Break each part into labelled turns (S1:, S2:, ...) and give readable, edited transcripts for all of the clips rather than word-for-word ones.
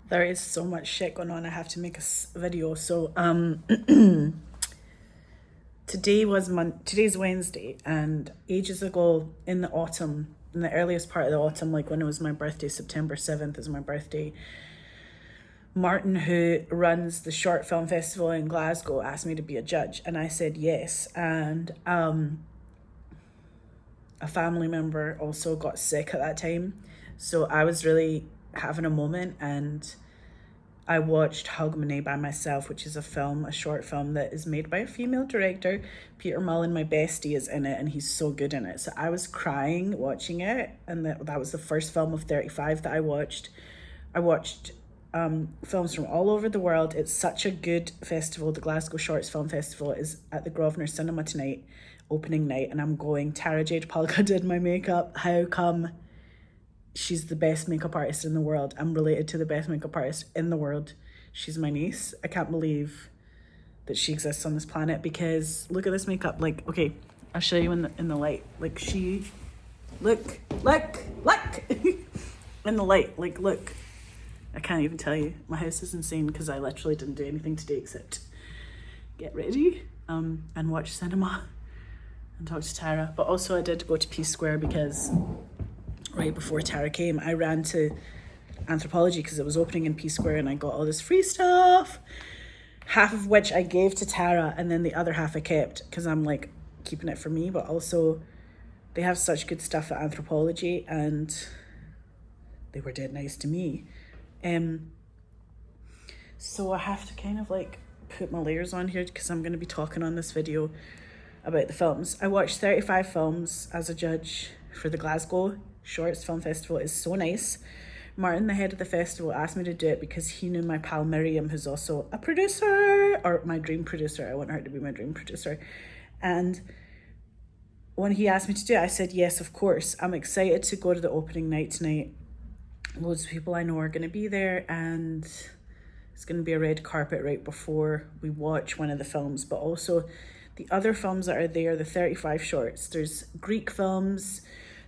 S1: There is so much shit going on. I have to make a video. So today's Wednesday, and ages ago in the autumn, in the earliest part of the autumn, like when it was my birthday, September 7th is my birthday, Martin, who runs the Short Film Festival in Glasgow, asked me to be a judge, and I said yes. And a family member also got sick at that time, so I was really having a moment, and I watched Hogmanay by myself, which is a short film that is made by a female director. Peter Mullen, my bestie, is in it, and he's so good in it. So I was crying watching it, and that was the first film of 35 that I watched. I watched films from all over the world. It's such a good festival. The Glasgow Short Film Festival is at the Grosvenor Cinema tonight, opening night, and I'm going. Tara Jade Polka did my makeup. How come? She's the best makeup artist in the world. I'm related to the best makeup artist in the world. She's my niece. I can't believe that she exists on this planet, because look at this makeup. Like, okay, I'll show you in the light. Like, she, look in the light. Like, look. I can't even tell you. My house is insane because I literally didn't do anything today except get ready and watch cinema and talk to Tara. But also I did go to Peace Square because right before Tara came, I ran to Anthropology because it was opening in Peace Square, and I got all this free stuff, half of which I gave to Tara, and then the other half I kept because I'm like keeping it for me. But also they have such good stuff at Anthropology, and they were dead nice to me. So I have to kind of like put my layers on here because I'm going to be talking on this video about the films. I watched 35 films as a judge for the Glasgow Shorts Film Festival. It's so nice. Martin, the head of the festival, asked me to do it because he knew my pal Miriam, who's also a producer, or my dream producer. I want her to be my dream producer. And when he asked me to do it, I said yes, of course. I'm excited to go to the opening night tonight. Loads of people I know are going to be there, and it's going to be a red carpet right before we watch one of the films. But also the other films that are there, the 35 shorts, there's Greek films,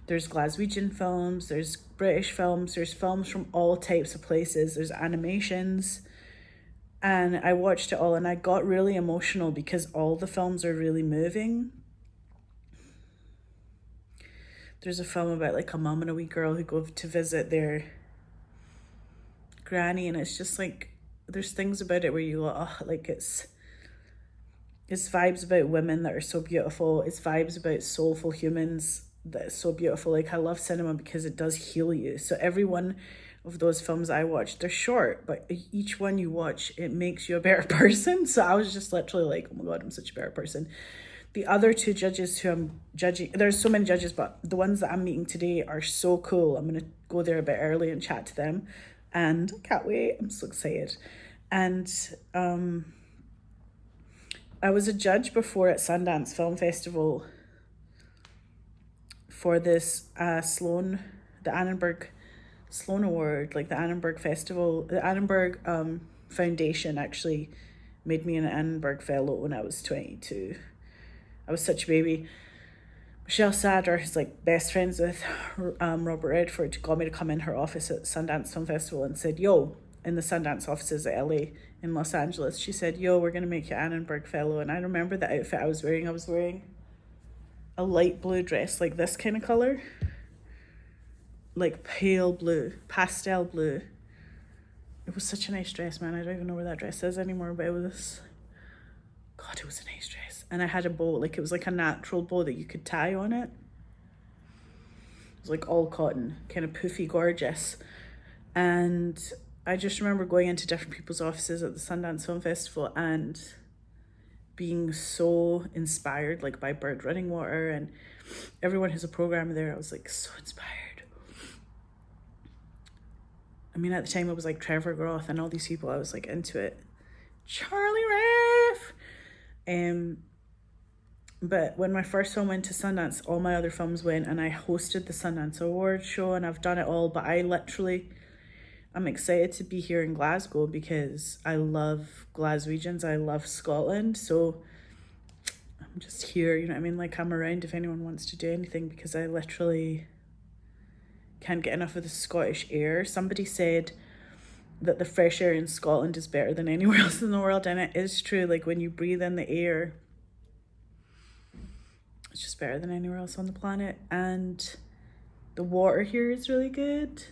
S1: there's Glaswegian films, there's British films, there's films from all types of places, there's animations. And I watched it all, and I got really emotional because all the films are really moving. There's a film about like a mum and a wee girl who go to visit their granny, and it's just like, there's things about it where you go, oh, like it's vibes about women that are so beautiful. It's vibes about soulful humans that is so beautiful. Like, I love cinema because it does heal you. So every one of those films I watched, they're short, but each one you watch, it makes you a better person. So I was just literally like, oh my God, I'm such a better person. The other two judges who I'm judging, there's so many judges, but the ones that I'm meeting today are so cool. I'm going to go there a bit early and chat to them, and I can't wait. I'm so excited. And I was a judge before at Sundance Film Festival for this Sloan, the Annenberg Sloan Award, like the Annenberg Festival. The Annenberg Foundation actually made me an Annenberg Fellow when I was 22. I was such a baby. Michelle Sadler, who's like best friends with Robert Redford, got me to come in her office at Sundance Film Festival and said, yo, in the Sundance offices at LA in Los Angeles, she said, yo, we're going to make you Annenberg Fellow. And I remember the outfit I was wearing. I was wearing a light blue dress, like this kind of color, like pale blue, pastel blue. It was such a nice dress, man. I don't even know where that dress is anymore, but it was, God, it was a nice dress. And I had a bow, like it was like a natural bow that you could tie on it. It was like all cotton, kind of poofy, gorgeous. And I just remember going into different people's offices at the Sundance Film Festival and being so inspired, like by Bird Running Water and everyone who's a programmer there. I was like so inspired. I mean, at the time it was like Trevor Groth and all these people. I was like into it. Charlie Rafe. But when my first film went to Sundance, all my other films went, and I hosted the Sundance Awards show, and I've done it all. But I'm excited to be here in Glasgow because I love Glaswegians. I love Scotland. So I'm just here, you know what I mean? Like, I'm around if anyone wants to do anything, because I literally can't get enough of the Scottish air. Somebody said that the fresh air in Scotland is better than anywhere else in the world, and it is true. Like when you breathe in the air, it's just better than anywhere else on the planet. And the water here is really good.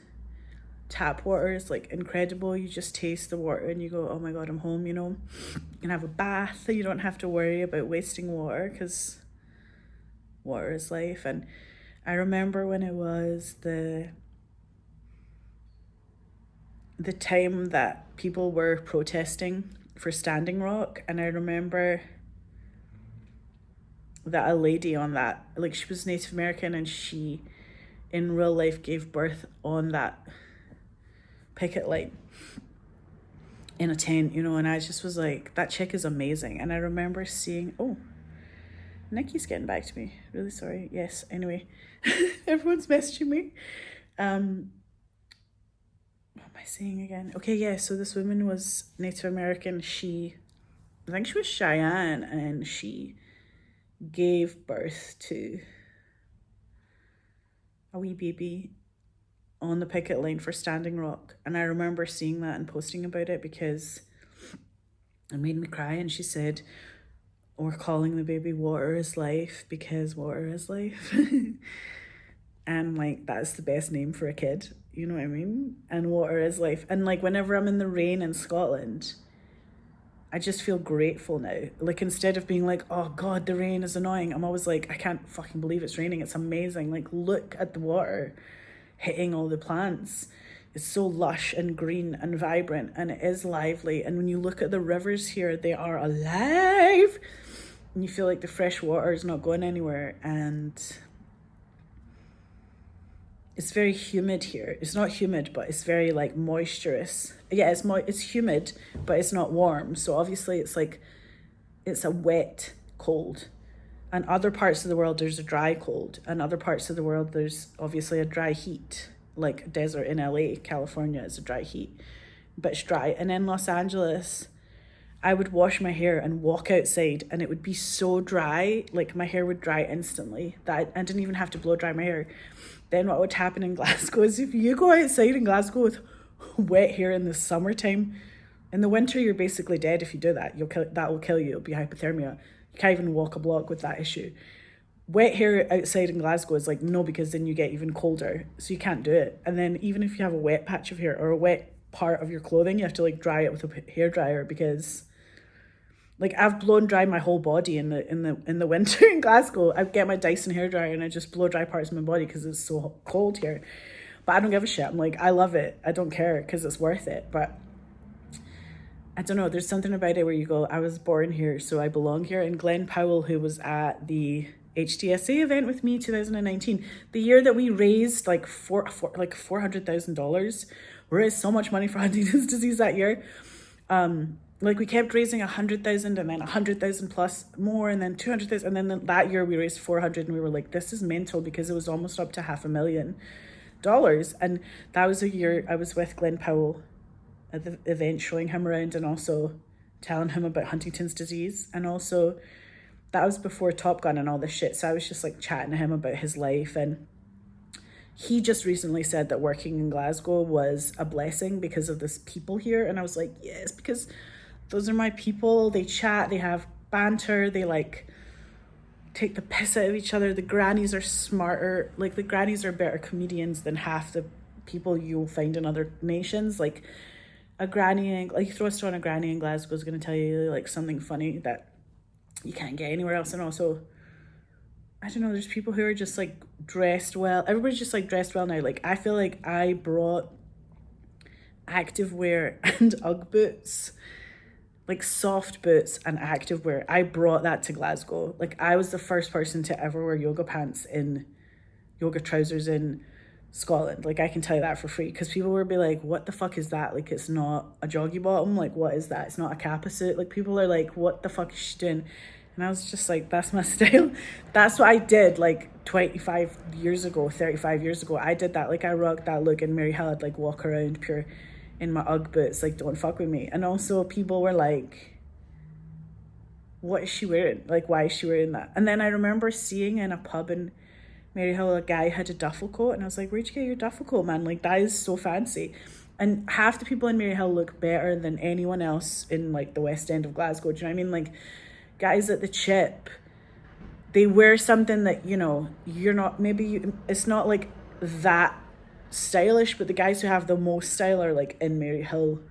S1: Tap water is like incredible. You just taste the water and you go, oh my god, I'm home, you know. You can have a bath, so you don't have to worry about wasting water, because water is life. And I remember when it was the time that people were protesting for Standing Rock, and I remember that a lady on that, like, she was Native American, and she in real life gave birth on that picket line in a tent, you know. And I just was like, that chick is amazing. And I remember seeing, oh, Nikki's getting back to me, really sorry. Yes, anyway. Everyone's messaging me. What am I saying again? Okay, yeah, so this woman was Native American. I think she was Cheyenne, and she gave birth to a wee baby on the picket line for Standing Rock. And I remember seeing that and posting about it because it made me cry. And she said, we're calling the baby Water is Life because water is life. And like, that's the best name for a kid, you know what I mean? And water is life. And like, whenever I'm in the rain in Scotland, I just feel grateful now. Like, instead of being like, oh god, the rain is annoying, I'm always like, I can't fucking believe it's raining, it's amazing. Like, look at the water hitting all the plants. It's so lush and green and vibrant, and it is lively. And when you look at the rivers here, they are alive, and you feel like the fresh water is not going anywhere. And it's very humid here. It's not humid, but it's very like moisturous. Yeah, it's humid, but it's not warm. So obviously it's like, it's a wet cold. And other parts of the world, there's a dry cold. And other parts of the world, there's obviously a dry heat. Like desert in LA, California is a dry heat, but it's dry. And in Los Angeles, I would wash my hair and walk outside, and it would be so dry, like my hair would dry instantly, that I didn't even have to blow dry my hair. Then what would happen in Glasgow is, if you go outside in Glasgow with wet hair in the summertime, in the winter you're basically dead if you do that. That will kill you. It'll be hypothermia. You can't even walk a block with that issue. Wet hair outside in Glasgow is like, no, because then you get even colder, so you can't do it. And then even if you have a wet patch of hair or a wet part of your clothing, you have to like dry it with a hairdryer, because like, I've blown dry my whole body in the winter in Glasgow. I get my Dyson hairdryer and I just blow dry parts of my body because it's so cold here. But I don't give a shit. I'm like, I love it. I don't care, because it's worth it. But I don't know, there's something about it where you go, I was born here, so I belong here. And Glenn Powell, who was at the HDSA event with me 2019, the year that we raised like $400,000, we raised so much money for Huntington's disease that year. Like, we kept raising 100,000 and then 100,000 plus more, and then 200,000, and then that year we raised 400, and we were like, this is mental, because it was almost up to $500,000. And that was a year I was with Glenn Powell at the event, showing him around and also telling him about Huntington's disease. And also, that was before Top Gun and all this shit, so I was just like chatting to him about his life. And he just recently said that working in Glasgow was a blessing because of this people here. And I was like, yes, because those are my people. They chat, they have banter, they like take the piss out of each other. The grannies are smarter. Like, the grannies are better comedians than half the people you'll find in other nations. Like, a granny, like, you throw a stone at a granny in Glasgow is going to tell you like something funny that you can't get anywhere else. And also, I don't know, there's people who are just like dressed well. Everybody's just like dressed well now. Like, I feel like I brought activewear and Ugg boots, like soft boots and activewear. I brought that to Glasgow. Like, I was the first person to ever wear yoga pants in yoga trousers in Scotland. Like, I can tell you that for free, because people would be like, what the fuck is that? Like, it's not a joggy bottom. Like, what is that? It's not a kappa suit. Like, people are like, what the fuck is she doing? And I was just like, that's my style. That's what I did like 25 years ago, 35 years ago. I did that. Like, I rocked that look, and Mary Hill would like walk around pure in my Ugg boots, like, don't fuck with me. And also, people were like, what is she wearing? Like, why is she wearing that? And then I remember seeing in a pub in Maryhill, a guy had a duffel coat, and I was like, where'd you get your duffel coat, man? Like, that is so fancy. And half the people in Maryhill look better than anyone else in like the West End of Glasgow. Do you know what I mean? Like guys at the Chip, they wear something that, you know, you're not, it's not like that stylish, but the guys who have the most style are like in Maryhill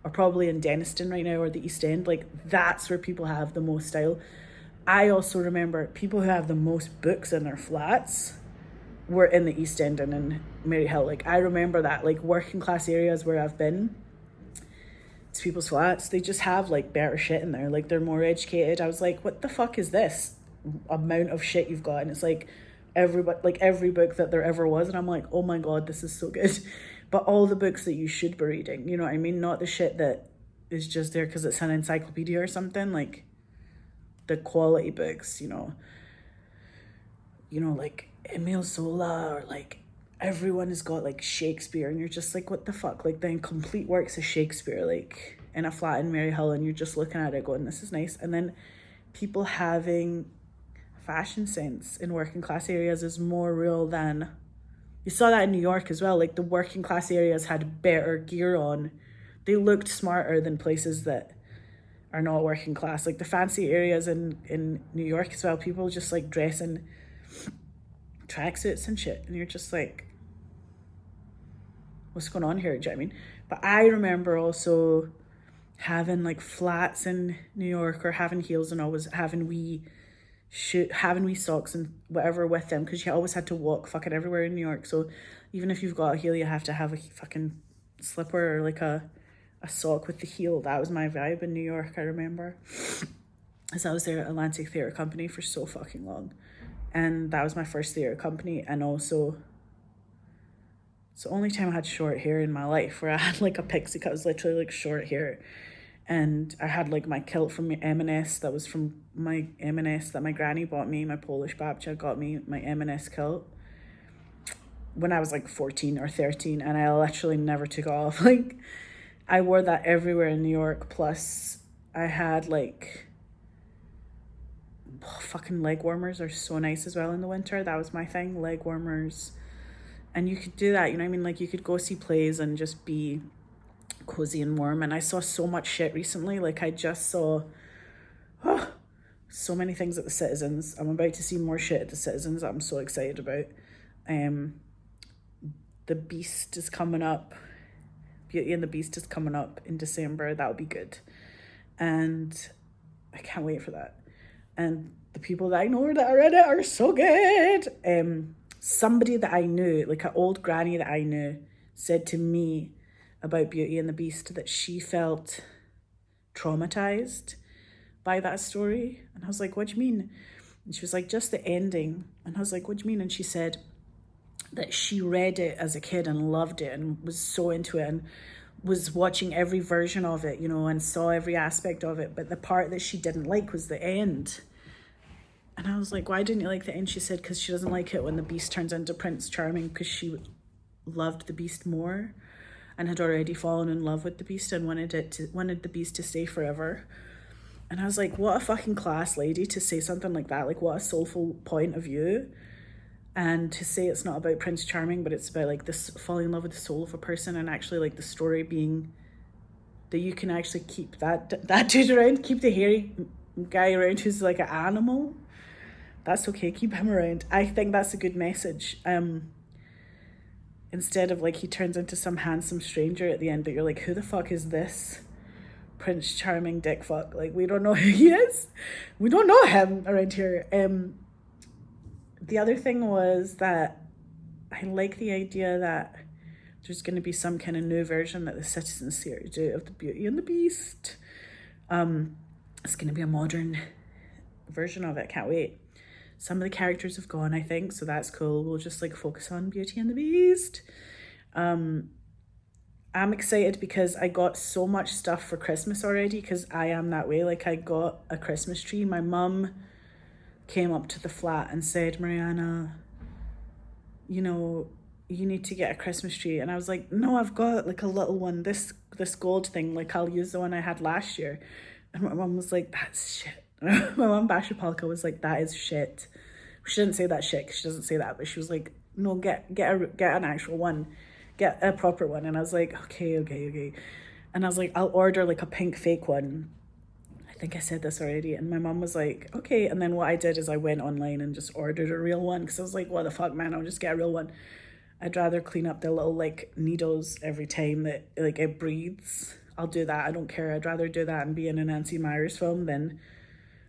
S1: or probably in Denniston right now or the East End. Like that's where people have the most style. I also remember people who have the most books in their flats were in the East End and in Maryhill. Like I remember that, like working class areas where I've been, it's people's flats, they just have like better shit in there. Like they're more educated. I was like, what the fuck is this amount of shit you've got? And it's like everybody, like every book that there ever was, and I'm like, oh my god, this is so good. But all the books that you should be reading, you know what I mean? Not the shit that is just there because it's an encyclopedia or something. Like the quality books, you know, like Emile Zola, or like everyone has got like Shakespeare, and you're just like, what the fuck? Like the incomplete works of Shakespeare, like in a flat in Maryhill, and you're just looking at it going, this is nice. And then people having fashion sense in working class areas is more real than, you saw that in New York as well. Like the working class areas had better gear on. They looked smarter than places that are not working class. Like the fancy areas in New York as well, people just like dress in tracksuits and shit, and you're just like, what's going on here? Do you know what I mean? But I remember also having like flats in New York, or having heels, and always having wee socks and whatever with them, because you always had to walk fucking everywhere in New York. So even if you've got a heel, you have to have a fucking slipper or like a sock with the heel. That was my vibe in New York, I remember, as I was there at Atlantic Theatre Company for so fucking long. And that was my first theatre company, and also it's the only time I had short hair in my life, where I had like a pixie cut. It was literally like short hair. And I had like my kilt from M&S, that was from my M&S that my granny bought me, my Polish babcia got me my M&S kilt when I was like 14 or 13, and I literally never took it off. Like I wore that everywhere in New York. Plus I had like, fucking leg warmers are so nice as well in the winter. That was my thing, leg warmers. And you could do that, you know what I mean? Like you could go see plays and just be cozy and warm. And I saw so much shit recently. Like I just saw so many things at the Citizens. I'm about to see more shit at the Citizens that I'm so excited about. The Beast is coming up. Beauty and the Beast is coming up in December. That'll be good. And I can't wait for that. And the people that I know that are in it are so good. Somebody that I knew, like an old granny that I knew, said to me about Beauty and the Beast that she felt traumatized by that story. And I was like, what do you mean? And she was like, just the ending. And I was like, what do you mean? And she said that she read it as a kid and loved it and was so into it and was watching every version of it, you know, and saw every aspect of it. But the part that she didn't like was the end. And I was like, why didn't you like the end? She said, because she doesn't like it when the Beast turns into Prince Charming, because she loved the Beast more and had already fallen in love with the Beast and wanted the Beast to stay forever. And I was like, what a fucking class lady to say something like that. Like, what a soulful point of view. And to say it's not about Prince Charming, but it's about like this falling in love with the soul of a person, and actually like the story being that you can actually keep that dude around, keep the hairy guy around who's like an animal. That's okay, keep him around. I think that's a good message. Instead of like he turns into some handsome stranger at the end, but you're like, who the fuck is this Prince Charming dick fuck? Like, we don't know who he is. We don't know him around here. The other thing was that I like the idea that there's going to be some kind of new version that the Citizens Theatre do of the Beauty and the Beast. It's going to be a modern version of it. Can't wait. Some of the characters have gone, I think, so that's cool. We'll just like focus on Beauty and the Beast. I'm excited because I got so much stuff for Christmas already, because I am that way. Like, I got a Christmas tree. My mum came up to the flat and said, Mariana, you know, you need to get a Christmas tree. And I was like, no, I've got like a little one, this gold thing, like I'll use the one I had last year. And my mum was like, that's shit. My mum Basha Palka was like, that is shit. She didn't say that shit because she doesn't say that, but she was like, no, get an actual one, get a proper one. And I was like, okay. And I was like, I'll order like a pink fake one. I think I said this already. And my mom was like, okay. And then what I did is I went online and just ordered a real one, because I was like, what the fuck, man, I'll just get a real one. I'd rather clean up the little like needles every time that like it breathes. I'll do that. I don't care. I'd rather do that and be in a Nancy Myers film than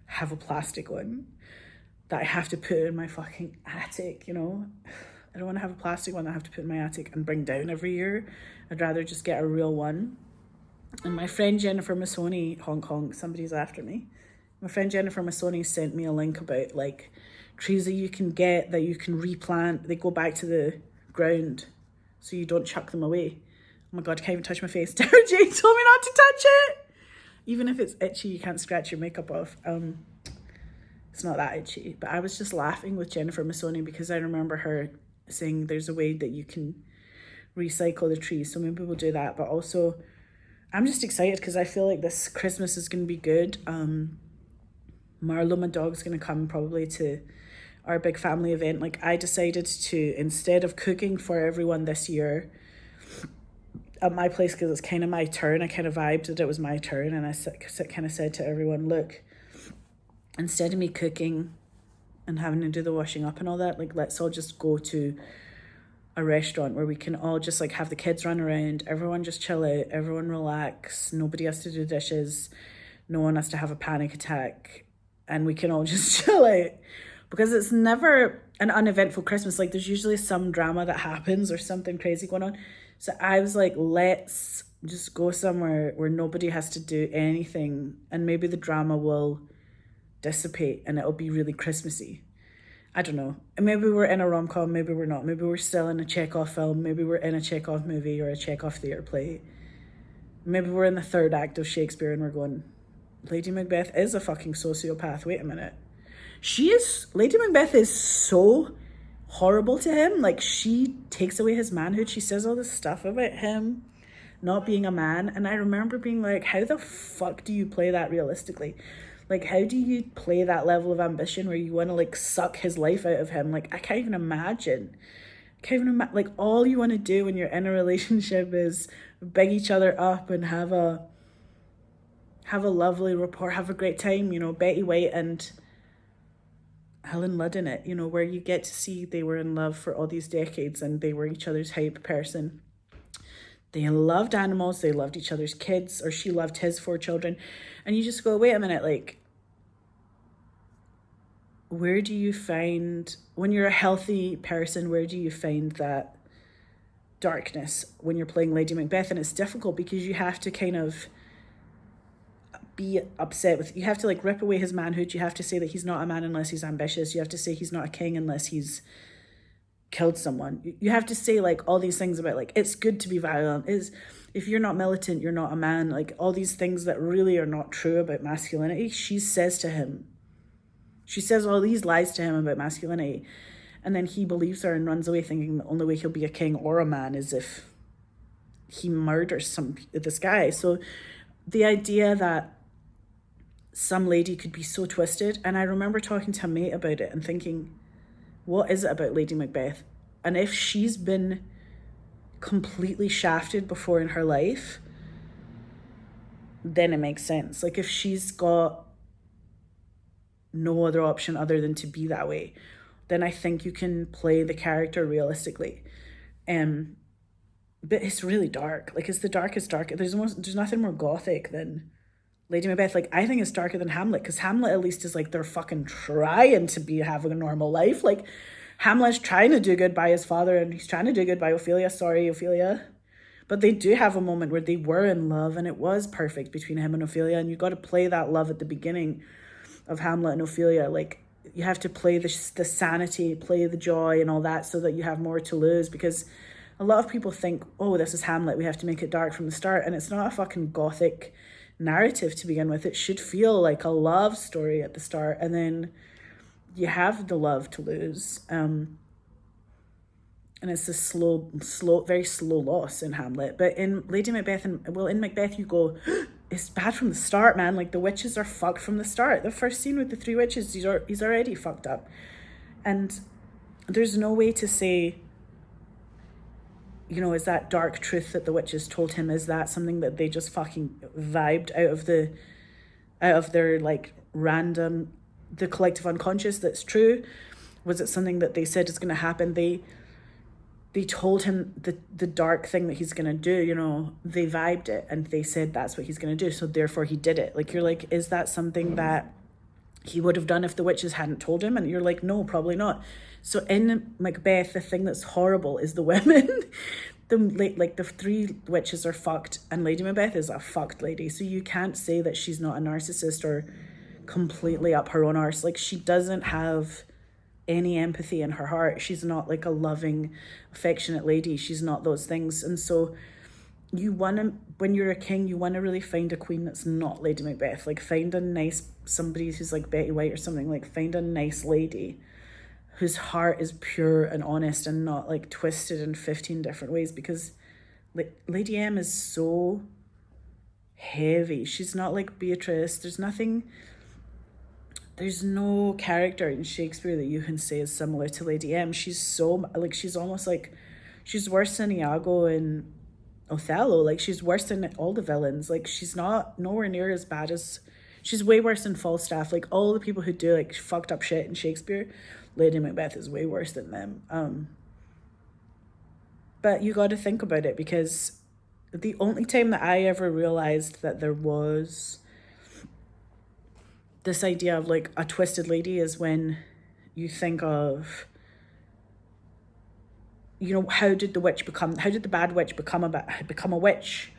S1: have a plastic one that I have to put in my fucking attic, you know? I don't want to have a plastic one that I have to put in my attic and bring down every year. I'd rather just get a real one. And my friend Jennifer Masoni, honk honk, somebody's after me. My friend Jennifer Masoni sent me a link about like trees that you can get that you can replant. They go back to the ground so you don't chuck them away. Oh my God, I can't even touch my face. Tara Jane told me not to touch it. Even if it's itchy, you can't scratch your makeup off. It's not that itchy. But I was just laughing with Jennifer Masoni because I remember her saying there's a way that you can recycle the trees. So maybe we'll do that. But also, I'm just excited because I feel like this Christmas is going to be good. Marlo, my dog's going to come probably to our big family event. Like, I decided to, instead of cooking for everyone this year at my place, because it's kind of my turn, I kind of vibed that it was my turn, and I kind of said to everyone, look, instead of me cooking and having to do the washing up and all that, like, let's all just go to a restaurant where we can all just like have the kids run around, everyone just chill out, everyone relax, nobody has to do dishes, no one has to have a panic attack, and we can all just chill out. Because it's never an uneventful Christmas. Like, there's usually some drama that happens or something crazy going on. So I was like, let's just go somewhere where nobody has to do anything, and maybe the drama will dissipate and it'll be really Christmassy. I don't know. And maybe we're in a rom-com, maybe we're not. Maybe we're still in a Chekhov film. Maybe we're in a Chekhov movie or a Chekhov theatre play. Maybe we're in the third act of Shakespeare and we're going, Lady Macbeth is a fucking sociopath. Wait a minute. Lady Macbeth is so horrible to him. Like, she takes away his manhood. She says all this stuff about him not being a man. And I remember being like, how the fuck do you play that realistically? Like, how do you play that level of ambition where you want to like suck his life out of him? Like, I can't even imagine. Like, all you want to do when you're in a relationship is beg each other up and have a lovely rapport, have a great time, you know, Betty White and Helen Ludd in it, you know, where you get to see they were in love for all these decades and they were each other's hype person. They loved animals, they loved each other's kids, or she loved his 4 children. And you just go, wait a minute, like, where do you find, when you're a healthy person, where do you find that darkness when you're playing Lady Macbeth? And it's difficult because you have to kind of be upset with, you have to like rip away his manhood. You have to say that he's not a man unless he's ambitious. You have to say he's not a king unless he's killed someone. You have to say like all these things about like, it's good to be violent, if you're not militant, you're not a man. Like, all these things that really are not true about masculinity, she says to him. She says all these lies to him about masculinity, and then he believes her and runs away thinking the only way he'll be a king or a man is if he murders this guy. So the idea that some lady could be so twisted, and I remember talking to a mate about it and thinking, what is it about Lady Macbeth? And if she's been completely shafted before in her life, then it makes sense. Like, if she's got no other option other than to be that way, then I think you can play the character realistically. But it's really dark. Like, it's the darkest dark. There's nothing more gothic than Lady Macbeth. Like, I think it's darker than Hamlet, because Hamlet at least is like, they're fucking trying to having a normal life. Like, Hamlet's trying to do good by his father, and he's trying to do good by Ophelia. Sorry, Ophelia. But they do have a moment where they were in love, and it was perfect between him and Ophelia, and you got to play that love at the beginning of Hamlet and Ophelia. Like, you have to play the sanity, play the joy and all that, so that you have more to lose, because a lot of people think, oh, this is Hamlet, we have to make it dark from the start, and it's not a fucking gothic narrative to begin with. It should feel like a love story at the start, and then you have the love to lose. And it's a slow, very slow loss in Hamlet. But in Lady Macbeth, in Macbeth, you go, it's bad from the start, man. Like, the witches are fucked from the start. The first scene with the 3 witches, he's already fucked up. And there's no way to say you know, is that dark truth that the witches told him, is that something that they just fucking vibed out of their like random, the collective unconscious that's true? Was it something that they said is going to happen? They told him the dark thing that he's going to do, you know, they vibed it and they said that's what he's going to do, so therefore he did it. Like, you're like, is that something that he would have done if the witches hadn't told him? And you're like, no, probably not. So in Macbeth, the thing that's horrible is the women. The three witches are fucked, and Lady Macbeth is a fucked lady. So you can't say that she's not a narcissist or completely up her own arse. Like, she doesn't have any empathy in her heart. She's not like a loving, affectionate lady. She's not those things. And so you want to, when you're a king, you want to really find a queen that's not Lady Macbeth. Like, find a nice, somebody who's like Betty White or something. Like, find a nice lady whose heart is pure and honest and not like twisted in 15 different ways, because Lady M is so heavy. She's not like Beatrice. There's no character in Shakespeare that you can say is similar to Lady M. She's so, like, she's almost like, she's worse than Iago and Othello. Like, she's worse than all the villains. Like, she's not nowhere near as bad as, she's way worse than Falstaff. Like, all the people who do like fucked up shit in Shakespeare, Lady Macbeth is way worse than them. But you got to think about it, because the only time that I ever realized that there was this idea of like a twisted lady is when you think of, you know, how did the bad witch become a witch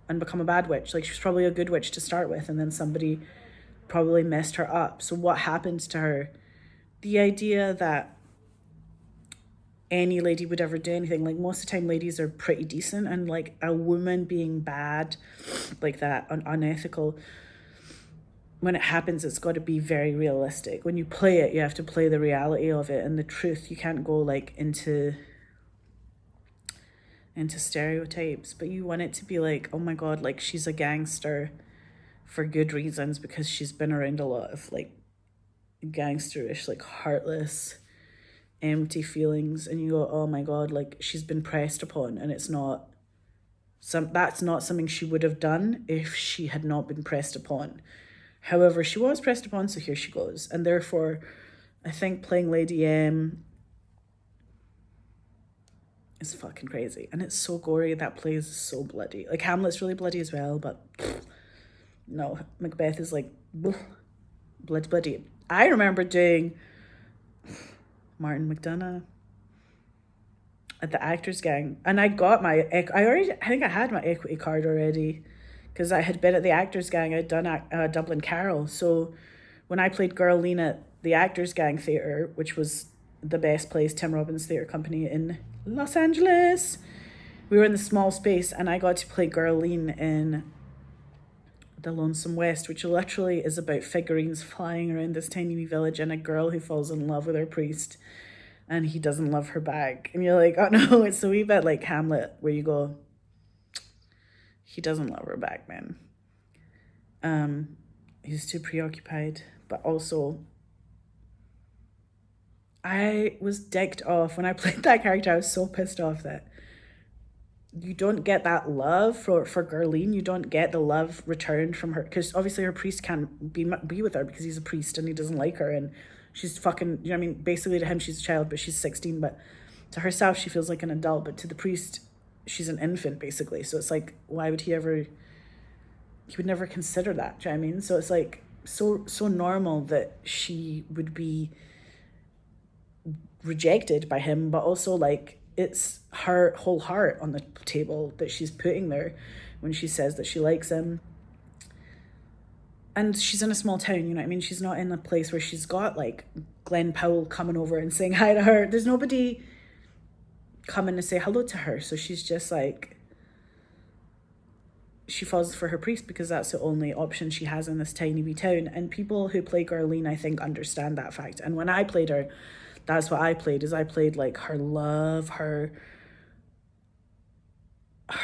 S1: and become a bad witch? Like, she was probably a good witch to start with, and then somebody probably messed her up. So what happened to her? The idea that any lady would ever do anything, like, most of the time ladies are pretty decent, and like a woman being bad like that, unethical, when it happens, it's got to be very realistic. When you play it, you have to play the reality of it and the truth. You can't go like into stereotypes, but you want it to be like, oh my God, like, she's a gangster for good reasons, because she's been around a lot of like gangsterish, like heartless, empty feelings, and you go, oh my God, like, she's been pressed upon, and that's not something she would have done if she had not been pressed upon. However, she was pressed upon, so here she goes. And therefore, I think playing Lady M is fucking crazy. And it's so gory. That play is so bloody. Like, Hamlet's really bloody as well, but no, Macbeth is like, bloody. I remember doing Martin McDonagh at the Actors Gang, and I got I think I had my equity card already, because I had been at the Actors Gang. I'd done Dublin Carol. So when I played Girline at the Actors Gang Theatre, which was the best place, Tim Robbins Theatre Company in Los Angeles, we were in the small space, and I got to play Girline in the Lonesome West, which literally is about figurines flying around this tiny wee village and a girl who falls in love with her priest, and he doesn't love her back. And you're like, oh no, it's a wee bit like Hamlet, where you go, he doesn't love her back, man. He's too preoccupied. But also, I was dicked off when I played that character. I was so pissed off that you don't get that love for Girline. You don't get the love returned from her, because obviously her priest can't be with her because he's a priest and he doesn't like her, and she's fucking, you know what I mean? Basically to him she's a child, but she's 16, but to herself she feels like an adult, but to the priest she's an infant, basically. So it's like, why would he would never consider that, do you know what I mean? So it's like so normal that she would be rejected by him, but also like it's her whole heart on the table that she's putting there when she says that she likes him. And she's in a small town, you know what I mean? She's not in a place where she's got like Glenn Powell coming over and saying hi to her. There's nobody coming to say hello to her. So she's just like, she falls for her priest because that's the only option she has in this tiny wee town. And people who play Girline, I think, understand that fact. And when I played her, that's what I played, is I played like her love, her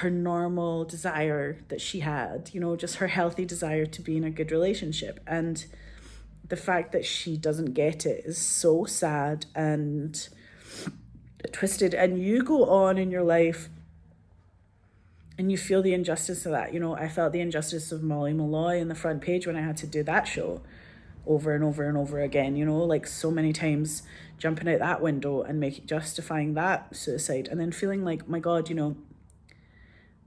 S1: normal desire that she had, you know, just her healthy desire to be in a good relationship. And the fact that she doesn't get it is so sad and twisted. And you go on in your life And you feel the injustice of that. You know, I felt the injustice of Molly Malloy in the front page when I had to do that show over and over and over again, you know, like so many times jumping out that window and justifying that suicide, and then feeling like, my God, you know,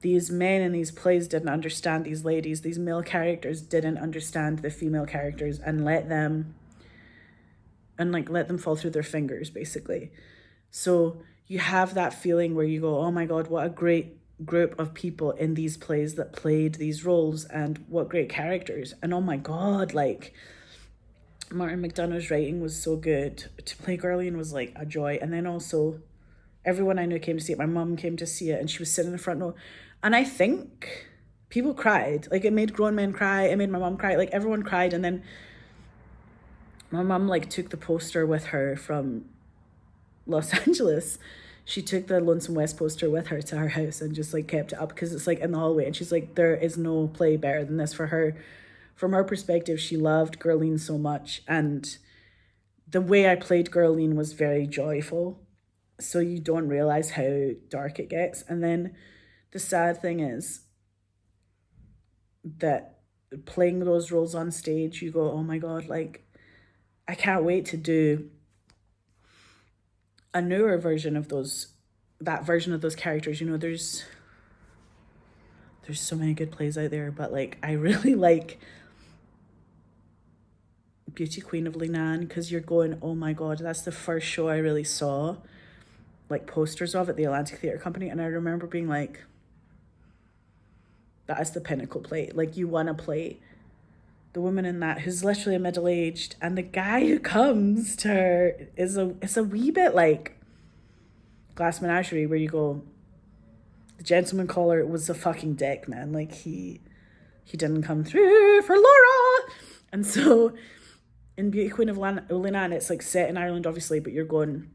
S1: these men in these plays didn't understand these ladies, these male characters didn't understand the female characters, and let them fall through their fingers, basically. So you have that feeling where you go, oh my God, what a great group of people in these plays that played these roles, and what great characters. And oh my God, like, Martin McDonagh's writing was so good. To play Gurleen was like a joy. And then also everyone I knew came to see it. My mum came to see it, and she was sitting in the front row, and I think people cried. Like, it made grown men cry, it made my mum cry, like everyone cried. And then my mum like took the poster with her from Los Angeles. She took the Lonesome West poster with her to her house and just like kept it up, because it's like in the hallway, and she's like, there is no play better than this for her. From her perspective, she loved Gurleen so much, and the way I played Gurleen was very joyful, so you don't realize how dark it gets. And then the sad thing is that playing those roles on stage, you go, oh my God, like, I can't wait to do a newer version of that version of those characters. You know, there's so many good plays out there, but like, I really like Beauty Queen of Leenane, because you're going, oh my God, that's the first show I really saw like posters of at the Atlantic Theatre Company, and I remember being like, that is the pinnacle play. Like, you want to play the woman in that who's literally a middle-aged, and the guy who comes to her is a wee bit like Glass Menagerie, where you go, the gentleman caller was a fucking dick, man. Like, he didn't come through for Laura. And so in Beauty Queen of Leenane, it's like set in Ireland, obviously, but you're going,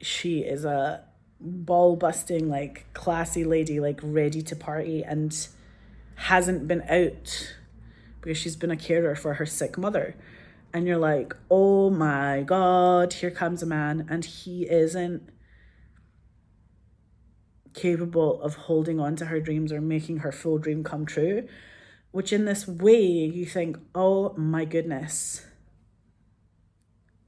S1: she is a ball-busting, like, classy lady, like, ready to party, and hasn't been out because she's been a carer for her sick mother. And you're like, oh my God, here comes a man, and he isn't capable of holding on to her dreams or making her full dream come true. Which in this way, you think, oh my goodness,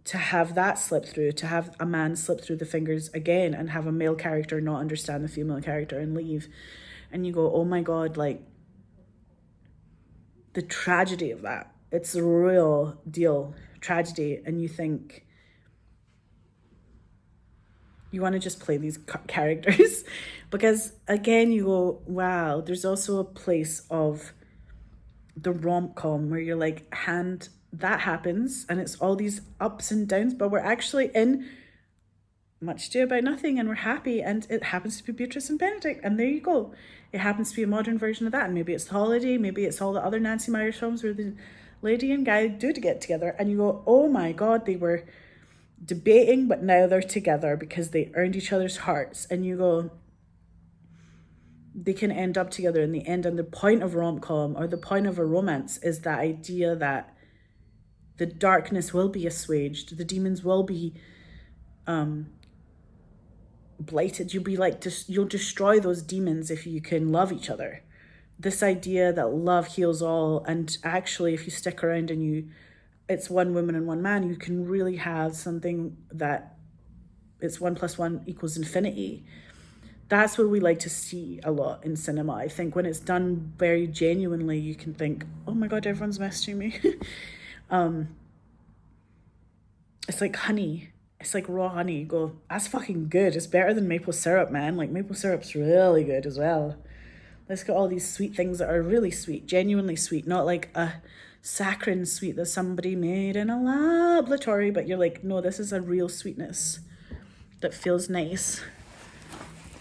S1: to have that slip through, to have a man slip through the fingers again, and have a male character not understand the female character and leave. And you go, oh my God, like, the tragedy of that. It's a real deal tragedy. And you think, you want to just play these characters. Because again, you go, wow, there's also a place of the rom-com where you're like, that happens, and it's all these ups and downs, but we're actually in Much Ado About Nothing, and we're happy, and it happens to be Beatrice and Benedict, and there you go. It happens to be a modern version of that, and maybe it's The Holiday, maybe it's all the other Nancy Meyers films where the lady and guy do to get together, and you go, oh my God, they were debating, but now they're together because they earned each other's hearts. And you go, they can end up together in the end. And the point of rom-com, or the point of a romance, is that idea that the darkness will be assuaged, the demons will be blighted. You'll destroy those demons if you can love each other. This idea that love heals all, and actually if you stick around and it's one woman and one man, you can really have something that it's 1 + 1 = infinity. That's what we like to see a lot in cinema. I think when it's done very genuinely, you can think, oh my God, everyone's messaging me. It's like honey. It's like raw honey. You go, that's fucking good. It's better than maple syrup, man. Like, maple syrup's really good as well. Let's get all these sweet things that are really sweet, genuinely sweet, not like a saccharine sweet that somebody made in a laboratory, but you're like, no, this is a real sweetness that feels nice.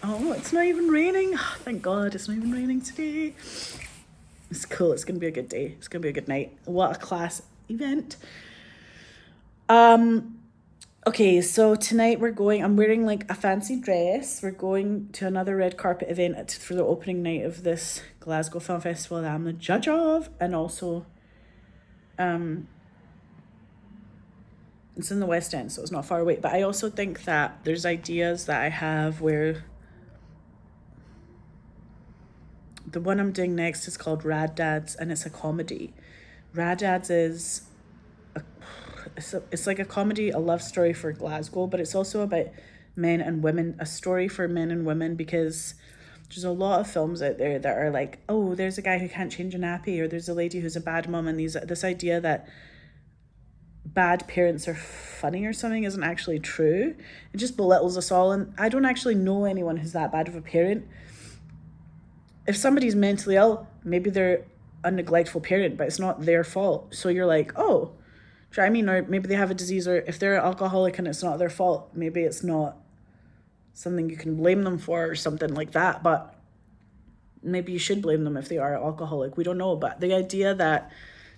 S1: Oh, it's not even raining. Oh, thank God, it's not even raining today. It's cool. It's going to be a good day. It's going to be a good night. What a class event. Okay, so tonight I'm wearing like a fancy dress. We're going to another red carpet event for the opening night of this Glasgow Film Festival that I'm the judge of. And also, it's in the West End, so it's not far away. But I also think that there's ideas that I have where the one I'm doing next is called RAD DADS, and it's a comedy. RAD DADS is it's like a comedy, a love story for Glasgow, but it's also about men and women, a story for men and women, because there's a lot of films out there that are like, oh, there's a guy who can't change a nappy, or there's a lady who's a bad mum, and this idea that bad parents are funny or something isn't actually true. It just belittles us all, and I don't actually know anyone who's that bad of a parent. If somebody's mentally ill, maybe they're a neglectful parent, but it's not their fault. So you're like, oh, do you know what I mean? Or maybe they have a disease, or if they're an alcoholic and it's not their fault, maybe it's not something you can blame them for or something like that. But maybe you should blame them if they are alcoholic. We don't know. But the idea that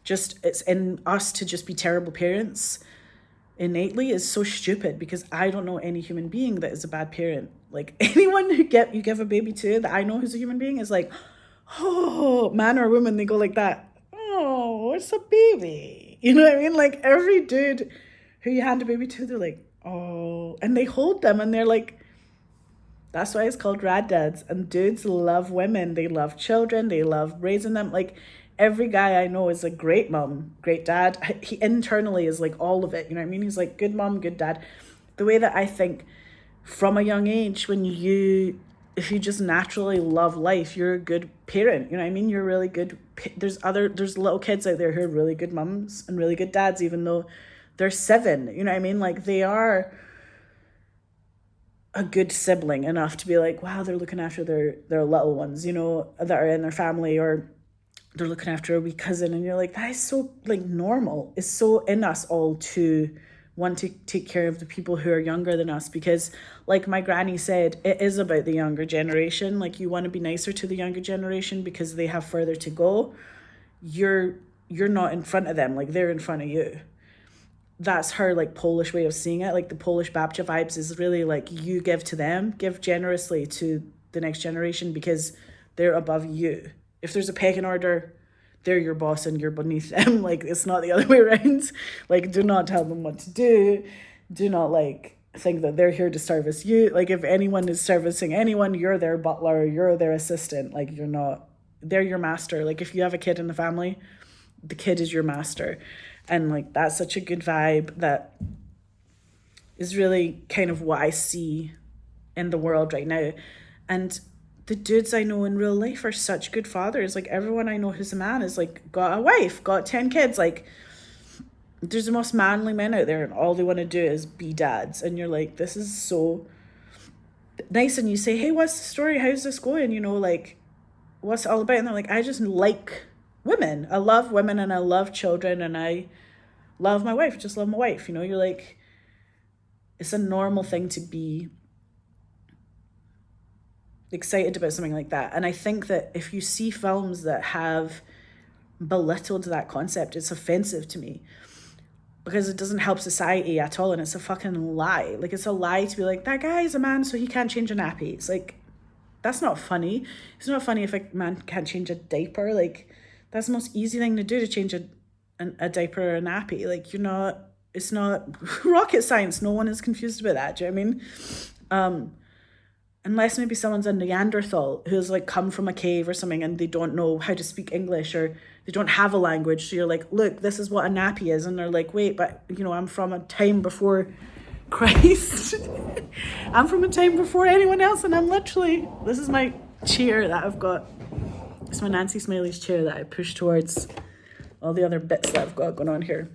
S1: just it's in us to just be terrible parents innately is so stupid, because I don't know any human being that is a bad parent. Like, anyone who you give a baby to that I know who's a human being is like, oh, man or woman, they go like that. Oh, it's a baby. You know what I mean? Like, every dude who you hand a baby to, they're like, oh, and they hold them and they're like, that's why it's called RAD DADS. And dudes love women. They love children. They love raising them. Like, every guy I know is a great mom, great dad. He internally is like all of it. You know what I mean? He's like, good mom, good dad. The way that I think from a young age, if you just naturally love life, you're a good parent. You know what I mean? You're really good. There's little kids out there who are really good mums and really good dads, even though they're 7. You know what I mean? Like, they are a good sibling enough to be like, wow, they're looking after their little ones, you know, that are in their family, or they're looking after a wee cousin. And you're like, that is so like normal. It's so in us all to want to take care of the people who are younger than us, because like my granny said, it is about the younger generation. Like, you want to be nicer to the younger generation because they have further to go. You're not in front of them, like they're in front of you. That's her like Polish way of seeing it. Like, the Polish babcia vibes is really like, you give to them, give generously to the next generation, because they're above you. If there's a pecking order, they're your boss and you're beneath them. Like, it's not the other way around. Like, do not tell them what to do. Do not like think that they're here to service you. Like, if anyone is servicing anyone, you're their butler, you're their assistant. Like, you're not, they're your master. Like, if you have a kid in the family, the kid is your master. And like, that's such a good vibe that is really kind of what I see in the world right now. And the dudes I know in real life are such good fathers. Like, everyone I know who's a man is like got a wife, got 10 kids. Like, there's the most manly men out there, and all they want to do is be dads. And you're like, this is so nice. And you say, hey, what's the story? How's this going? You know, like, what's it all about? And they're like, I just like women. I love women and I love children and I love my wife. I just love my wife. You know, you're like, it's a normal thing to be excited about something like that. And I think that if you see films that have belittled that concept, it's offensive to me, because it doesn't help society at all, and it's a fucking lie. Like, it's a lie to be like, that guy is a man so he can't change a nappy. It's like, that's not funny. It's not funny if a man can't change a diaper. Like, that's the most easy thing to do, to change a diaper or a nappy. Like, it's not rocket science. No one is confused about that. Do you know what I mean? Unless maybe someone's a Neanderthal who's like come from a cave or something and they don't know how to speak English, or they don't have a language. So you're like, look, this is what a nappy is. And they're like, wait, but you know, I'm from a time before Christ. I'm from a time before anyone else. And I'm literally, this is my chair that I've got. It's my Nancy Smiley's chair that I push towards all the other bits that I've got going on here.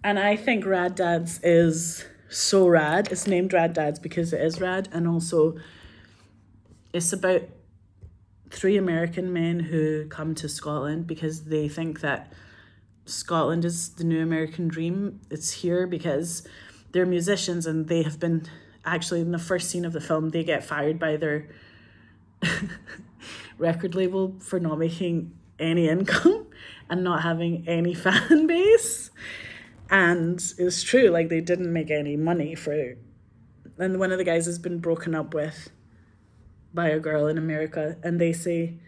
S1: And I think RAD DADS is so rad. It's named RAD DADS because it is rad, and also it's about 3 American men who come to Scotland because they think that Scotland is the new American dream. It's here because they're musicians, and they have been, actually in the first scene of the film, they get fired by their record label for not making any income and not having any fan base. And it's true, like, they didn't make any money and one of the guys has been broken up with by a girl in America, and they say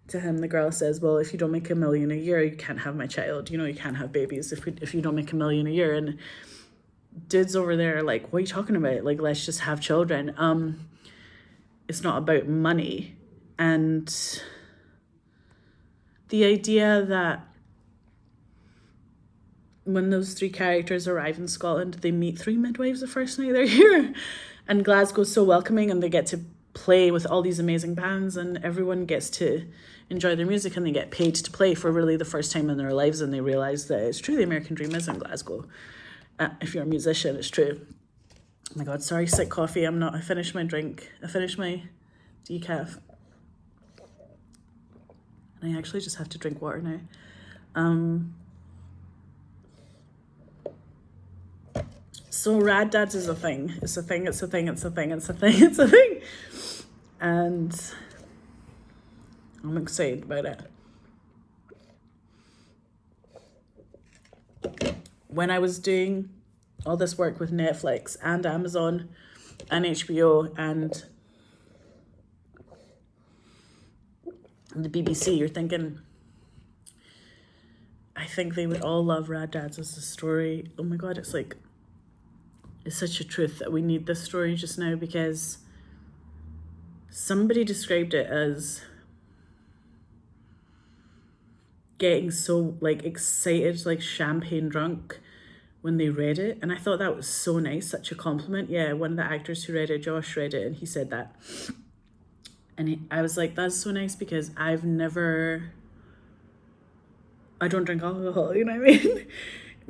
S1: to him, the girl says, well, if you don't make $1 million a year, you can't have my child. You know, you can't have babies if you don't make $1 million a year. And dudes over there are like, what are you talking about? Like, let's just have children. It's not about money. And the idea that when those three characters arrive in Scotland, they meet three midwives the first night they're here. And Glasgow's so welcoming, and they get to play with all these amazing bands, and everyone gets to enjoy their music, and they get paid to play for really the first time in their lives, and they realise that it's true, the American dream is in Glasgow. If you're a musician, it's true. Oh my God, sorry, sick coffee. I finished my drink. I finished my decaf. And I actually just have to drink water now. So RAD DADS is a thing. It's a thing, it's a thing, it's a thing, it's a thing, it's a thing. And I'm excited about it. When I was doing all this work with Netflix and Amazon and HBO and the BBC, you're thinking, I think they would all love RAD DADS as a story. Oh my God, it's like, it's such a truth that we need this story just now, because somebody described it as getting so like excited, like champagne drunk when they read it. And I thought that was so nice, such a compliment. Yeah, one of the actors who read it, Josh, read it, and he said that. And I was like, that's so nice, because I don't drink alcohol, you know what I mean?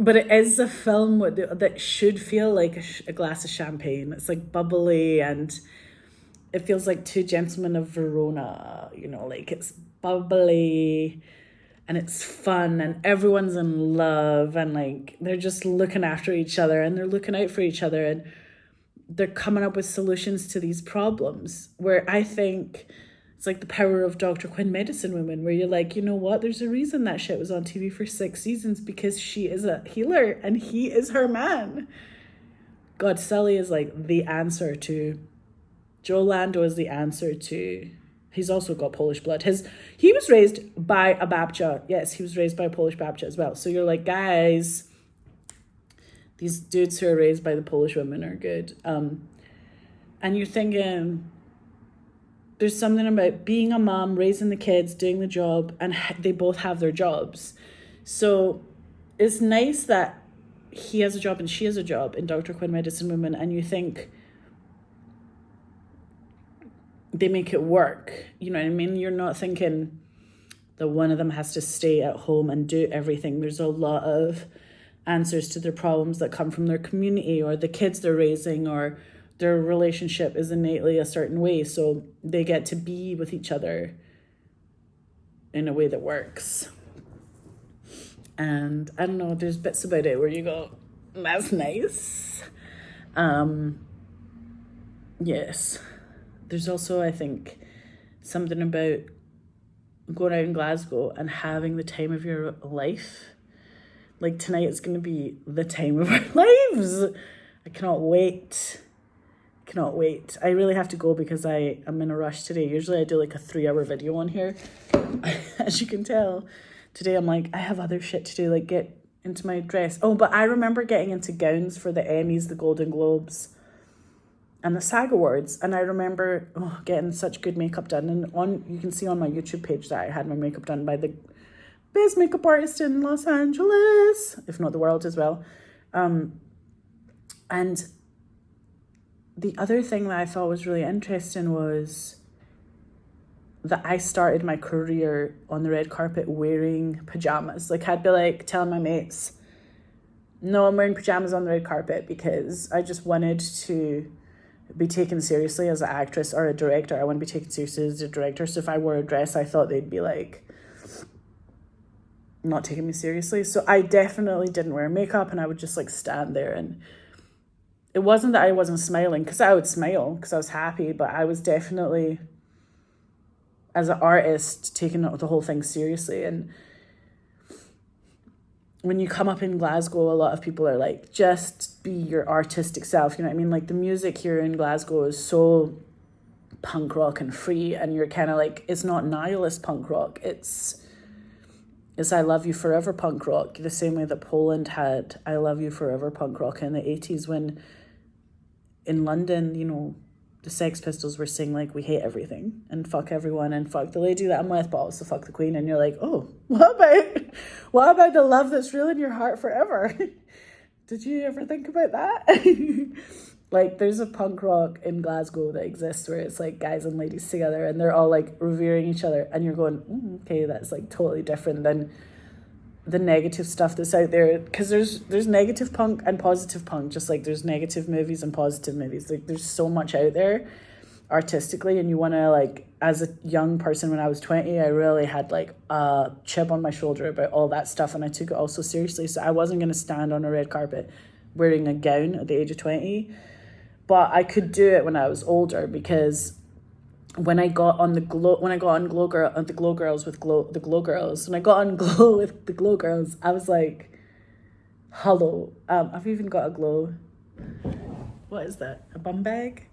S1: But it is a film that should feel like a glass of champagne. It's like bubbly, and it feels like Two Gentlemen of Verona, you know, like it's bubbly and it's fun and everyone's in love, and like they're just looking after each other and they're looking out for each other, and they're coming up with solutions to these problems, where I think it's like the power of Dr. Quinn Medicine Woman, where you're like, you know what? There's a reason that shit was on TV for 6 seasons, because she is a healer and he is her man. God, Sully is like the answer to... Joe Lando is the answer to... He's also got Polish blood. He was raised by a Babcha. Yes, he was raised by a Polish Babcha as well. So you're like, guys, these dudes who are raised by the Polish women are good. And you're thinking... There's something about being a mom, raising the kids, doing the job, and they both have their jobs. So it's nice that he has a job and she has a job in Dr. Quinn Medicine Woman, and you think they make it work. You know what I mean? You're not thinking that one of them has to stay at home and do everything. There's a lot of answers to their problems that come from their community or the kids they're raising, or their relationship is innately a certain way, so they get to be with each other in a way that works. And I don't know, there's bits about it where you go, that's nice. Yes. There's also, I think, something about going out in Glasgow and having the time of your life. Like tonight is going to be the time of our lives. I cannot wait. I really have to go because I am in a rush today. Usually I do like a 3-hour video on here. As you can tell, today I'm like, I have other shit to do, like get into my dress. Oh, but I remember getting into gowns for the Emmys, the Golden Globes, and the SAG Awards. And I remember getting such good makeup done. And you can see on my YouTube page that I had my makeup done by the best makeup artist in Los Angeles, if not the world as well. And the other thing that I thought was really interesting was that I started my career on the red carpet wearing pajamas. Like I'd be like telling my mates, no, I'm wearing pajamas on the red carpet, because I just wanted to be taken seriously as an actress or a director. I want to be taken seriously as a director. So if I wore a dress, I thought they'd be like not taking me seriously. So I definitely didn't wear makeup, and I would just like stand there, and it wasn't that I wasn't smiling, because I would smile because I was happy, but I was definitely, as an artist, taking the whole thing seriously. And when you come up in Glasgow, a lot of people are like, just be your artistic self, you know what I mean? Like the music here in Glasgow is so punk rock and free, and you're kind of like, it's not nihilist punk rock, it's I Love You Forever punk rock, the same way that Poland had I Love You Forever punk rock in the 80s, when in London, you know, the Sex Pistols were saying, like, we hate everything and fuck everyone and fuck the lady that I'm with, but also fuck the Queen. And you're like, oh, what about the love that's real in your heart forever? Did you ever think about that? Like, there's a punk rock in Glasgow that exists where it's like guys and ladies together and they're all like revering each other, and you're going, okay, that's like totally different than the negative stuff that's out there. Because there's negative punk and positive punk, just like there's negative movies and positive movies. Like, there's so much out there artistically, and you want to, like, as a young person when I was 20, I really had like a chip on my shoulder about all that stuff, and I took it all so seriously. So I wasn't going to stand on a red carpet wearing a gown at the age of 20. But I could do it when I was older, because when I got on the Glow Girls, I was like, hello. I've even got a glow. What is that? A bum bag?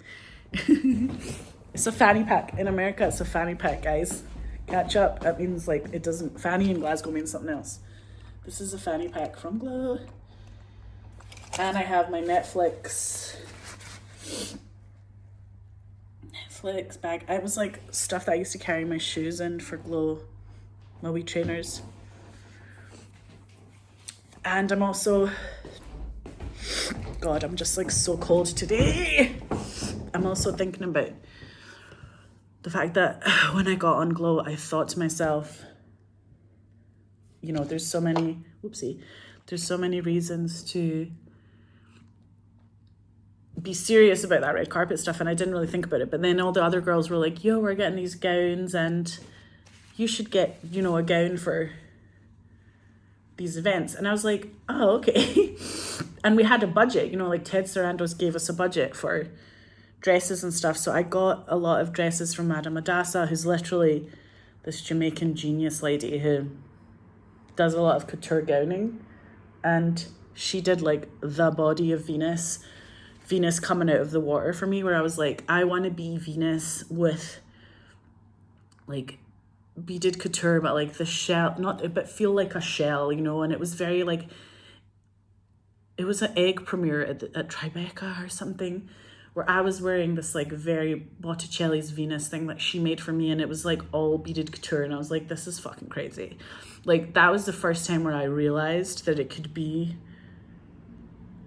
S1: It's a fanny pack. In America, it's a fanny pack, guys. Catch up. That means, like, it doesn't, fanny in Glasgow means something else. This is a fanny pack from Glow. And I have my Netflix bag. I was like stuff that I used to carry my shoes in for Glow, my wee trainers. And I'm also, God, I'm just like so cold today. I'm also thinking about the fact that when I got on Glow, I thought to myself, you know, there's so many reasons to be serious about that red carpet stuff, and I didn't really think about it. But then all the other girls were like, yo, we're getting these gowns and you should get, you know, a gown for these events. And I was like, oh, okay. And we had a budget, you know, like Ted Sarandos gave us a budget for dresses and stuff. So I got a lot of dresses from Madame Adassa, who's literally this Jamaican genius lady who does a lot of couture gowning. And she did like the body of Venus coming out of the water for me, where I was like, I want to be Venus with like beaded couture, but like the shell, but feel like a shell, you know. And it was very like, it was an egg premiere at Tribeca or something, where I was wearing this like very Botticelli's Venus thing that she made for me, and it was like all beaded couture, and I was like, this is fucking crazy. Like, that was the first time where I realized that it could be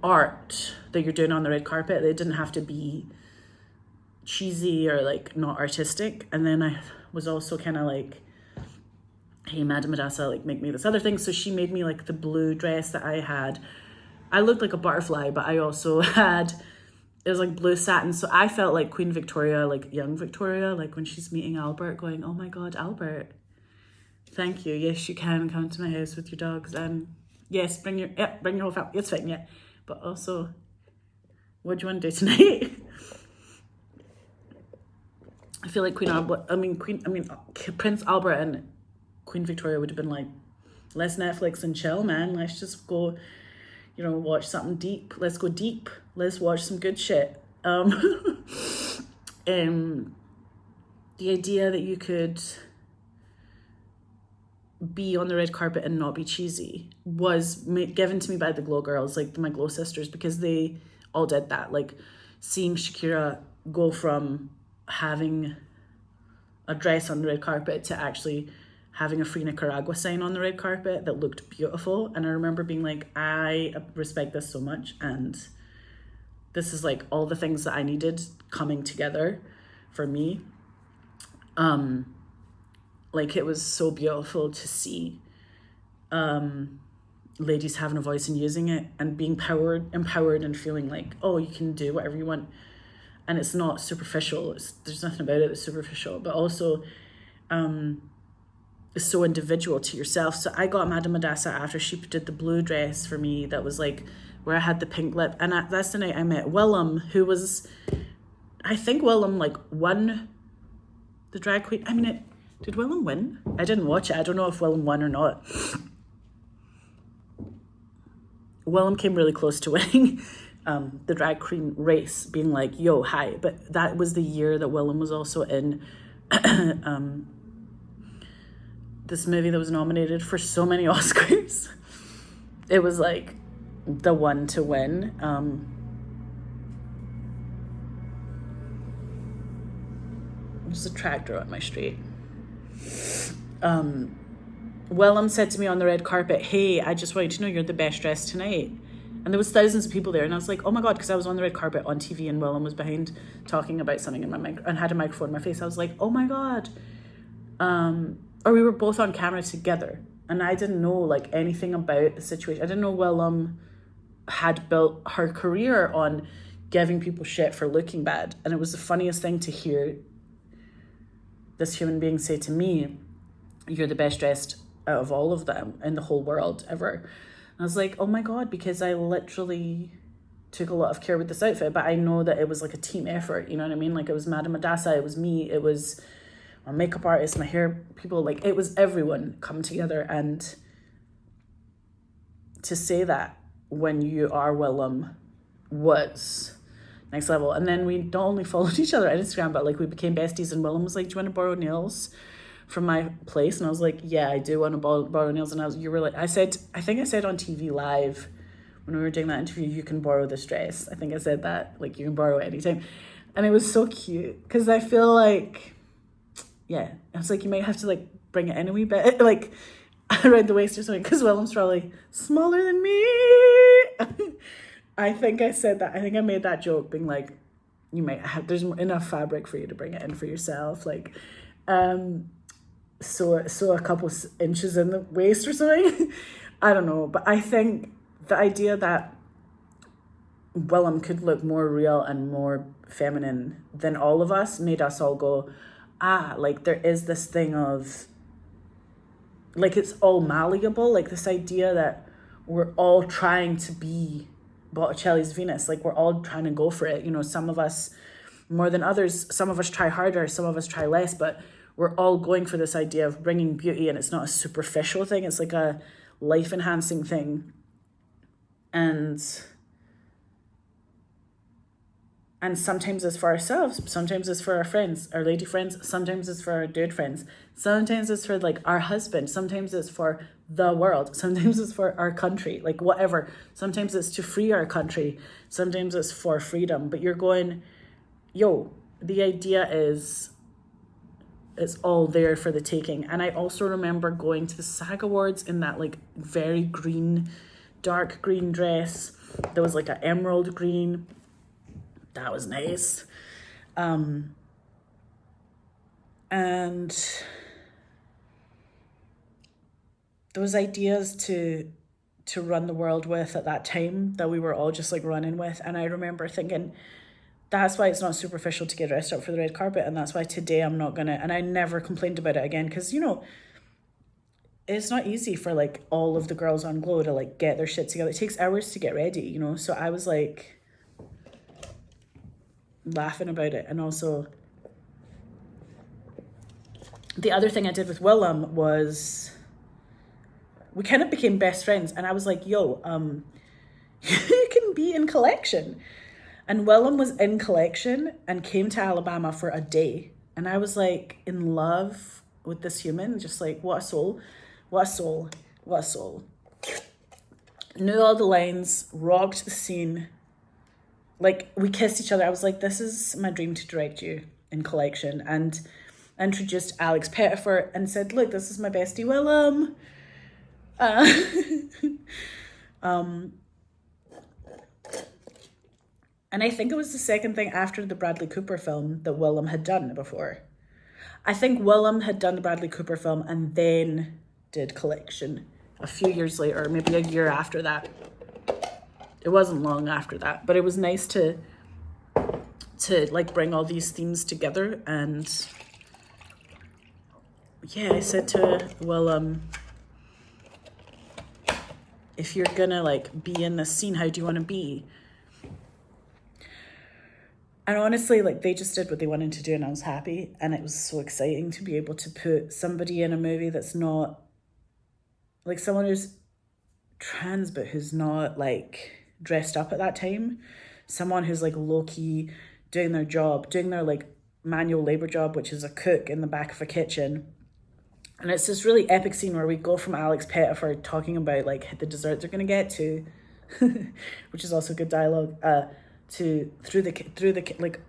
S1: art that you're doing on the red carpet. It didn't have to be cheesy or like not artistic. And then I was also kind of like, hey, Madame Adassa, like, make me this other thing. So she made me like the blue dress that I had. I looked like a butterfly, but I also had, it was like blue satin. So I felt like Queen Victoria, like young Victoria, like when she's meeting Albert, going, oh my God, Albert, thank you. Yes, you can come to my house with your dogs. And yes, bring your whole family. It's fine, yeah. But also, what do you want to do tonight? I feel like Prince Albert and Queen Victoria would have been like, let's Netflix and chill, man. Let's just go, you know, watch something deep. Let's go deep. Let's watch some good shit. The idea that you could be on the red carpet and not be cheesy was given to me by the Glow Girls, like my Glow sisters, because they all did that. Like, seeing Shakira go from having a dress on the red carpet to actually having a Free Nicaragua sign on the red carpet that looked beautiful. And I remember being like, I respect this so much, and this is like all the things that I needed coming together for me. Like, it was so beautiful to see ladies having a voice and using it and being empowered and feeling like, oh, you can do whatever you want. And it's not superficial. There's nothing about it that's superficial, but also it's so individual to yourself. So I got Madame Adassa after she did the blue dress for me that was like where I had the pink lip. And that's the night I met Willem, who was, I think Willem like won the drag queen. I mean, did Willem win? I didn't watch it. I don't know if Willem won or not. Willem came really close to winning the drag queen race, being like, yo, hi. But that was the year that Willem was also in this movie that was nominated for so many Oscars. It was like the one to win. There's a tractor on my street. Willem said to me on the red carpet, hey, I just want you to know you're the best dressed tonight. And there was thousands of people there, and I was like, oh my God, because I was on the red carpet on TV and Willem was behind talking about something in my and had a microphone in my face. I was like, oh my God. Or we were both on camera together, and I didn't know like anything about the situation. I didn't know Willem had built her career on giving people shit for looking bad. And it was the funniest thing to hear this human being say to me, you're the best dressed out of all of them in the whole world ever. And I was like, oh my God, because I literally took a lot of care with this outfit, but I know that it was like a team effort, you know what I mean? Like, it was Madame Adassa, it was me, it was my makeup artist, my hair people, like it was everyone come together. And to say that when you are Willem was next level. And then we not only followed each other on Instagram, but like we became besties, and Willem was like, do you want to borrow nails from my place? And I was like, yeah, I do want to borrow nails. And you were like, I think I said on TV live when we were doing that interview, you can borrow this dress. I think I said that, like, you can borrow it anytime. And it was so cute because I feel like, yeah, I was like, you might have to like bring it in a wee bit, like around the waist or something, because Willem's probably smaller than me. I think I said that. I think I made that joke being like, you might have, there's enough fabric for you to bring it in for yourself. Like, so a couple inches in the waist or something. I don't know. But I think the idea that Willem could look more real and more feminine than all of us made us all go, like there is this thing of, like, it's all malleable. Like this idea that we're all trying to be Botticelli's Venus. Like we're all trying to go for it. You know, some of us more than others, some of us try harder, some of us try less, but we're all going for this idea of bringing beauty, and it's not a superficial thing. It's like a life-enhancing thing. And sometimes it's for ourselves, sometimes it's for our friends, our lady friends, sometimes it's for our dude friends, sometimes it's for like our husband, sometimes it's for the world, sometimes it's for our country, like whatever. Sometimes it's to free our country, sometimes it's for freedom. But you're going, yo, the idea is it's all there for the taking. And I also remember going to the SAG Awards in that like very green, dark green dress. There was like an emerald green. That was nice. And those ideas to run the world with at that time that we were all just like running with. And I remember thinking, that's why it's not superficial to get dressed up for the red carpet. And that's why today I'm not gonna, and I never complained about it again, because, you know, it's not easy for like all of the girls on Glow to like get their shit together. It takes hours to get ready, you know? So I was like laughing about it. And also the other thing I did with Willem was we kind of became best friends, and I was like, yo, you can be in collection. And Willem was in collection and came to Alabama for a day, and I was like in love with this human, just like, what a soul, what a soul, what a soul. Knew all the lines, rocked the scene. Like, we kissed each other. I was like, this is my dream to direct you in collection. And introduced Alex Pettifer and said, look, this is my bestie Willem. And I think it was the second thing after the Bradley Cooper film that Willem had done before. I think Willem had done the Bradley Cooper film and then did collection a few years later, maybe a year after that. It wasn't long after that, but it was nice to like bring all these themes together. And yeah, I said to Willem, if you're gonna like be in this scene, how do you want to be? And honestly, like, they just did what they wanted to do, and I was happy. And it was so exciting to be able to put somebody in a movie that's not like someone who's trans, but who's not like dressed up at that time. Someone who's like low-key doing their job, doing their like manual labor job, which is a cook in the back of a kitchen. And it's this really epic scene where we go from Alex Pettifer talking about like the dessert they're gonna get to, which is also good dialogue, to through the like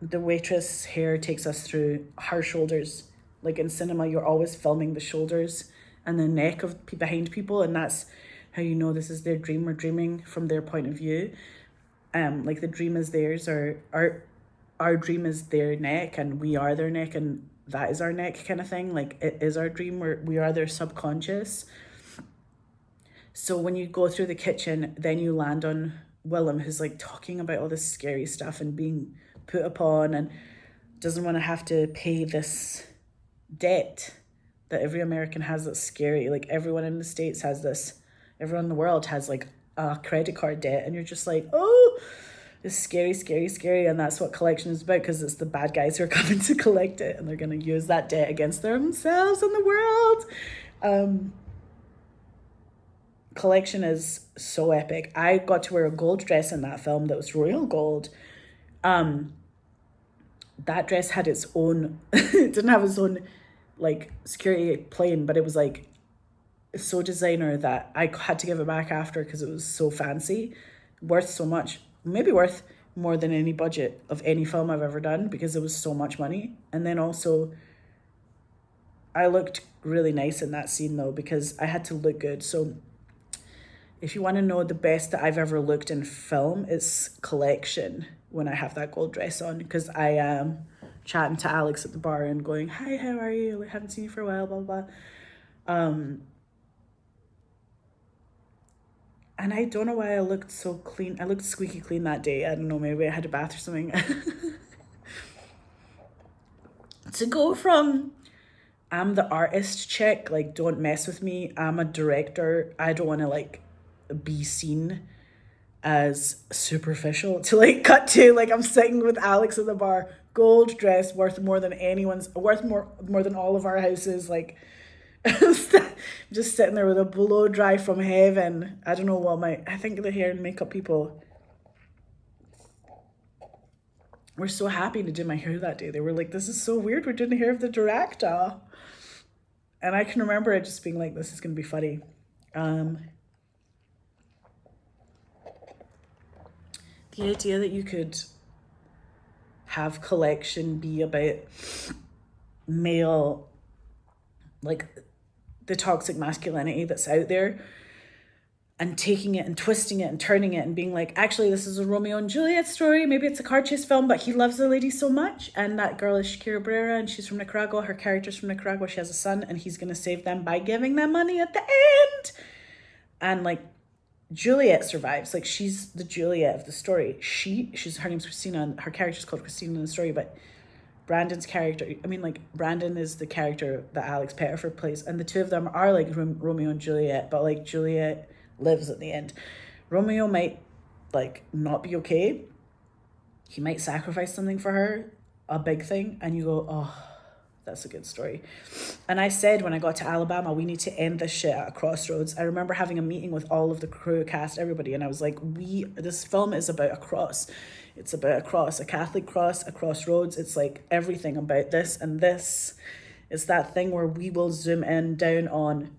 S1: the waitress hair takes us through her shoulders. Like in cinema, you're always filming the shoulders and the neck of behind people, and that's how you know this is their dream or dreaming from their point of view. Like the dream is theirs, or our dream is their neck, and we are their neck, and that is our neck, kind of thing. Like it is our dream, or we are their subconscious. So when you go through the kitchen, then you land on Willem, who's like talking about all this scary stuff and being put upon, and doesn't want to have to pay this debt that every American has that's scary. Like everyone in the States has this, everyone in the world has like a credit card debt, and you're just like, oh, it's scary, scary, scary. And that's what collection is about, because it's the bad guys who are coming to collect it, and they're going to use that debt against themselves and the world. Collection is so epic. I got to wear a gold dress in that film that was royal gold. That dress had its own, it didn't have its own like security plane, but it was like so designer that I had to give it back after because it was so fancy, worth so much, maybe worth more than any budget of any film I've ever done, because it was so much money. And then also I looked really nice in that scene though, because I had to look good. So if you want to know the best that I've ever looked in film, it's Collection, when I have that gold dress on, because I am chatting to Alex at the bar and going, hi, how are you? I haven't seen you for a while, blah, blah. And I don't know why I looked so clean. I looked squeaky clean that day. I don't know, maybe I had a bath or something. To go from, I'm the artist chick, like, don't mess with me, I'm a director, I don't want to, like, be seen as superficial, to like cut to like I'm sitting with Alex at the bar, gold dress, worth more than anyone's, worth more than all of our houses, like just sitting there with a blow dry from heaven. I don't know what I think the hair and makeup people were so happy to do my hair that day. They were like, this is so weird, we're doing the hair of the director. And I can remember it just being like, this is gonna be funny. The idea that you could have Collection be about male, like the toxic masculinity that's out there, and taking it and twisting it and turning it and being like, actually, this is a Romeo and Juliet story. Maybe it's a car chase film, but he loves the lady so much. And that girl is Shakira Brera, and she's from Nicaragua. Her character's from Nicaragua. She has a son, and he's going to save them by giving them money at the end. And like, Juliet survives. Like, she's the Juliet of the story. Her name's Christina, and her character's called Christina in the story, but Brandon's character, I mean, like, Brandon is the character that Alex Pettiford plays, and the two of them are like Romeo and Juliet, but like Juliet lives at the end. Romeo might like not be okay. He might sacrifice something for her, a big thing, and you go, oh, that's a good story. And I said when I got to Alabama, we need to end this shit at a crossroads. I remember having a meeting with all of the crew, cast, everybody, and I was like, this film is about a cross. It's about a cross, a Catholic cross, a crossroads. It's like everything about this, and this is that thing where we will zoom in down on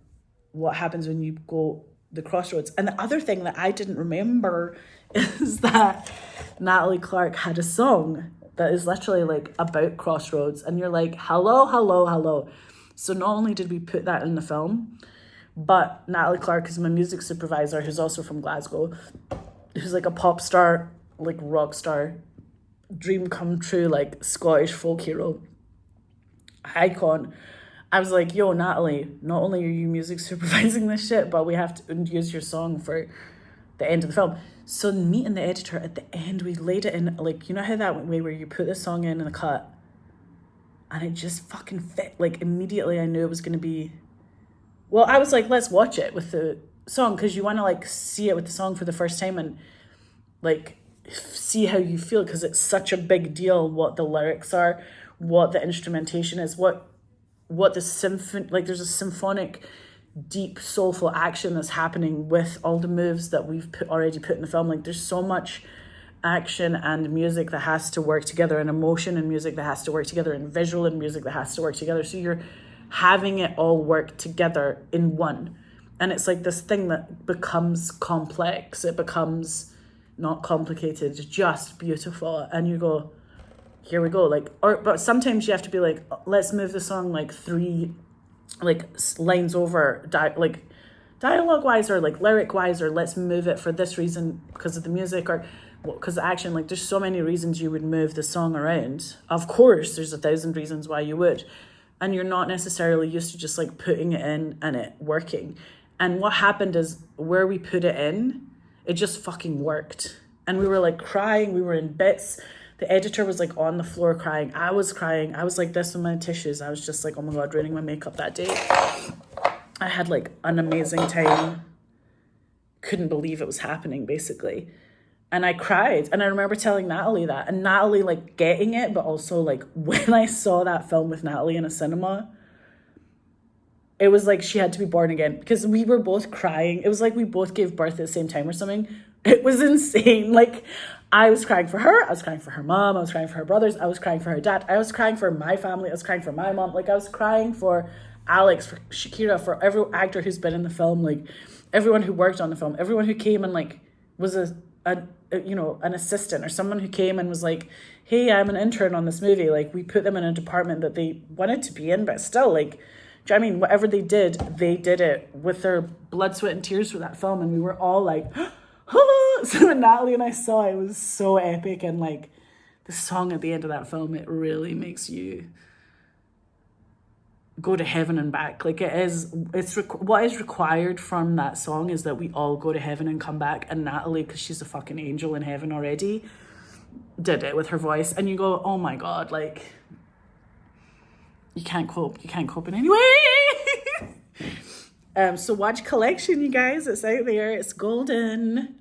S1: what happens when you go the crossroads. And the other thing that I didn't remember is that Natalie Clark had a song that is literally like about crossroads, and you're like, hello, hello, hello. So not only did we put that in the film, but Natalie Clark is my music supervisor, who's also from Glasgow, who's like a pop star, like rock star, dream come true, like Scottish folk hero, icon. I was like, yo, Natalie, not only are you music supervising this shit, but we have to use your song for the end of the film. So me and the editor at the end, we laid it in, like, you know how that way where you put the song in the cut and it just fucking fit. Like, immediately I knew it was going to be, well, I was like, let's watch it with the song, because you want to like see it with the song for the first time and like see how you feel, because it's such a big deal what the lyrics are, what the instrumentation is, what the symphony, like there's a symphonic, deep, soulful action that's happening with all the moves that we've already put in the film. Like, there's so much action and music that has to work together, and emotion and music that has to work together, and visual and music that has to work together. So you're having it all work together in one. And it's like this thing that becomes complex. It becomes not complicated, just beautiful. And you go, here we go. Like, but sometimes you have to be like, let's move the song like 3 like lines over, like dialogue wise or like lyric wise, or let's move it for this reason because of the music or because the action. Like, there's so many reasons you would move the song around. Of course, there's 1,000 reasons why you would, and you're not necessarily used to just like putting it in and it working. And what happened is, where we put it in, it just fucking worked. And we were like crying, we were in bits. The editor was like on the floor crying. I was crying. I was like this with my tissues. I was just like, oh my God, ruining my makeup that day. I had like an amazing time. Couldn't believe it was happening, basically. And I cried. And I remember telling Natalie that. And Natalie like getting it, but also like when I saw that film with Natalie in a cinema, it was like she had to be born again, because we were both crying. It was like we both gave birth at the same time or something. It was insane. Like, I was crying for her. I was crying for her mom. I was crying for her brothers. I was crying for her dad. I was crying for my family. I was crying for my mom. Like, I was crying for Alex, for Shakira, for every actor who's been in the film, like everyone who worked on the film, everyone who came and like was a you know, an assistant or someone who came and was like, hey, I'm an intern on this movie. Like, we put them in a department that they wanted to be in, but still, like, do you know what I mean? Whatever they did it with their blood, sweat, and tears for that film. And we were all like, so when Natalie and I saw it, it was so epic. And like the song at the end of that film, it really makes you go to heaven and back. Like, what is required from that song is that we all go to heaven and come back. And Natalie, because she's a fucking angel in heaven already, did it with her voice. And you go, oh my God, like, you can't cope in any way. So watch Collection, you guys. It's out there. It's golden.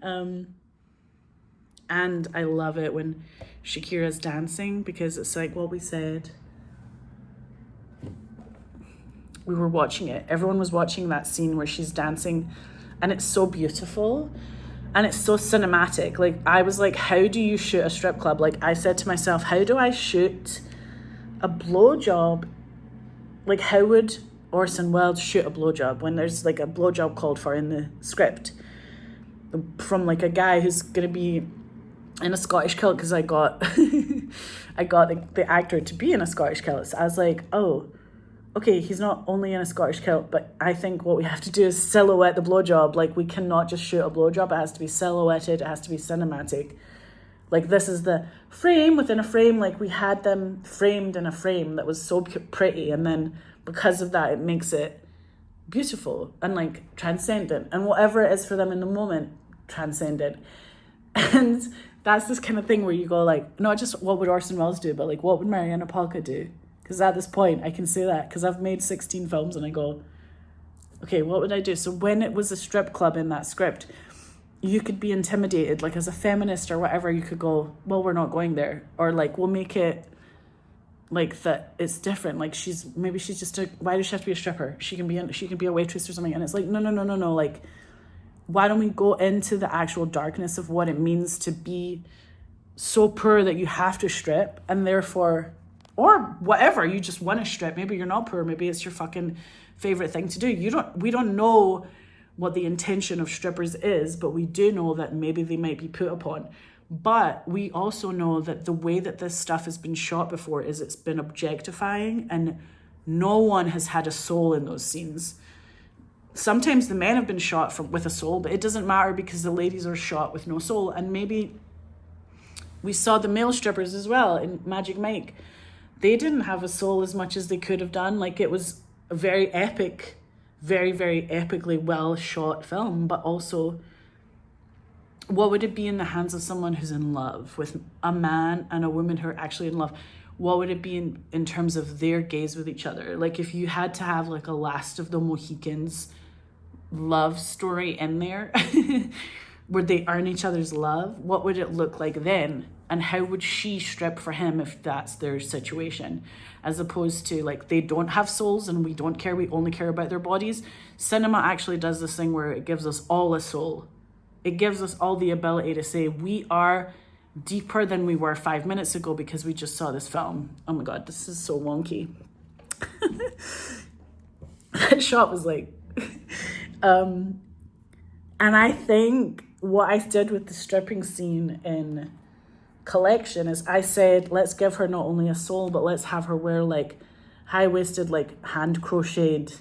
S1: And I love it when Shakira's dancing, because it's like what we said. We were watching it. Everyone was watching that scene where she's dancing, and it's so beautiful and it's so cinematic. Like, I was like, how do you shoot a strip club? Like, I said to myself, how do I shoot a blowjob? Like, how would Orson Welles shoot a blowjob when there's like a blowjob called for in the script from like a guy who's gonna be in a Scottish kilt? Because I got I got the actor to be in a Scottish kilt. So I was like, oh, okay, he's not only in a Scottish kilt, but I think what we have to do is silhouette the blowjob. Like, we cannot just shoot a blowjob. It has to be silhouetted. It has to be cinematic. Like, this is the frame within a frame. Like, we had them framed in a frame that was so pretty. And then because of that, it makes it beautiful and like transcendent. And whatever it is for them in the moment, transcendent. And that's this kind of thing where you go like, not just what would Orson Welles do, but like, what would Mariana Polka do? Because at this point, I can say that because I've made 16 films and I go, okay, what would I do? So when it was a strip club in that script, you could be intimidated, like as a feminist or whatever, you could go, well, we're not going there. Or like, we'll make it like that it's different. Like, maybe she's just why does she have to be a stripper? She can be a waitress or something. And it's like, no. Like, why don't we go into the actual darkness of what it means to be so poor that you have to strip, and therefore, or whatever, you just want to strip. Maybe you're not poor. Maybe it's your fucking favorite thing to do. We don't know what the intention of strippers is, but we do know that maybe they might be put upon. But we also know that the way that this stuff has been shot before is it's been objectifying, and no one has had a soul in those scenes. Sometimes the men have been shot with a soul, but it doesn't matter because the ladies are shot with no soul. And maybe we saw the male strippers as well in Magic Mike. They didn't have a soul as much as they could have done. Like, it was a very epic, very, very epically well shot film, but also, what would it be in the hands of someone who's in love with a man and a woman who are actually in love? What would it be in terms of their gaze with each other? Like, if you had to have like a Last of the Mohicans love story in there where they earn each other's love, what would it look like then? And how would she strip for him if that's their situation? As opposed to, like, they don't have souls and we don't care, we only care about their bodies. Cinema actually does this thing where it gives us all a soul. It gives us all the ability to say we are deeper than we were 5 minutes ago because we just saw this film. Oh my God, this is so wonky. That shot was like... and I think what I did with the stripping scene in collection is I said, let's give her not only a soul, but let's have her wear like high-waisted, like hand crocheted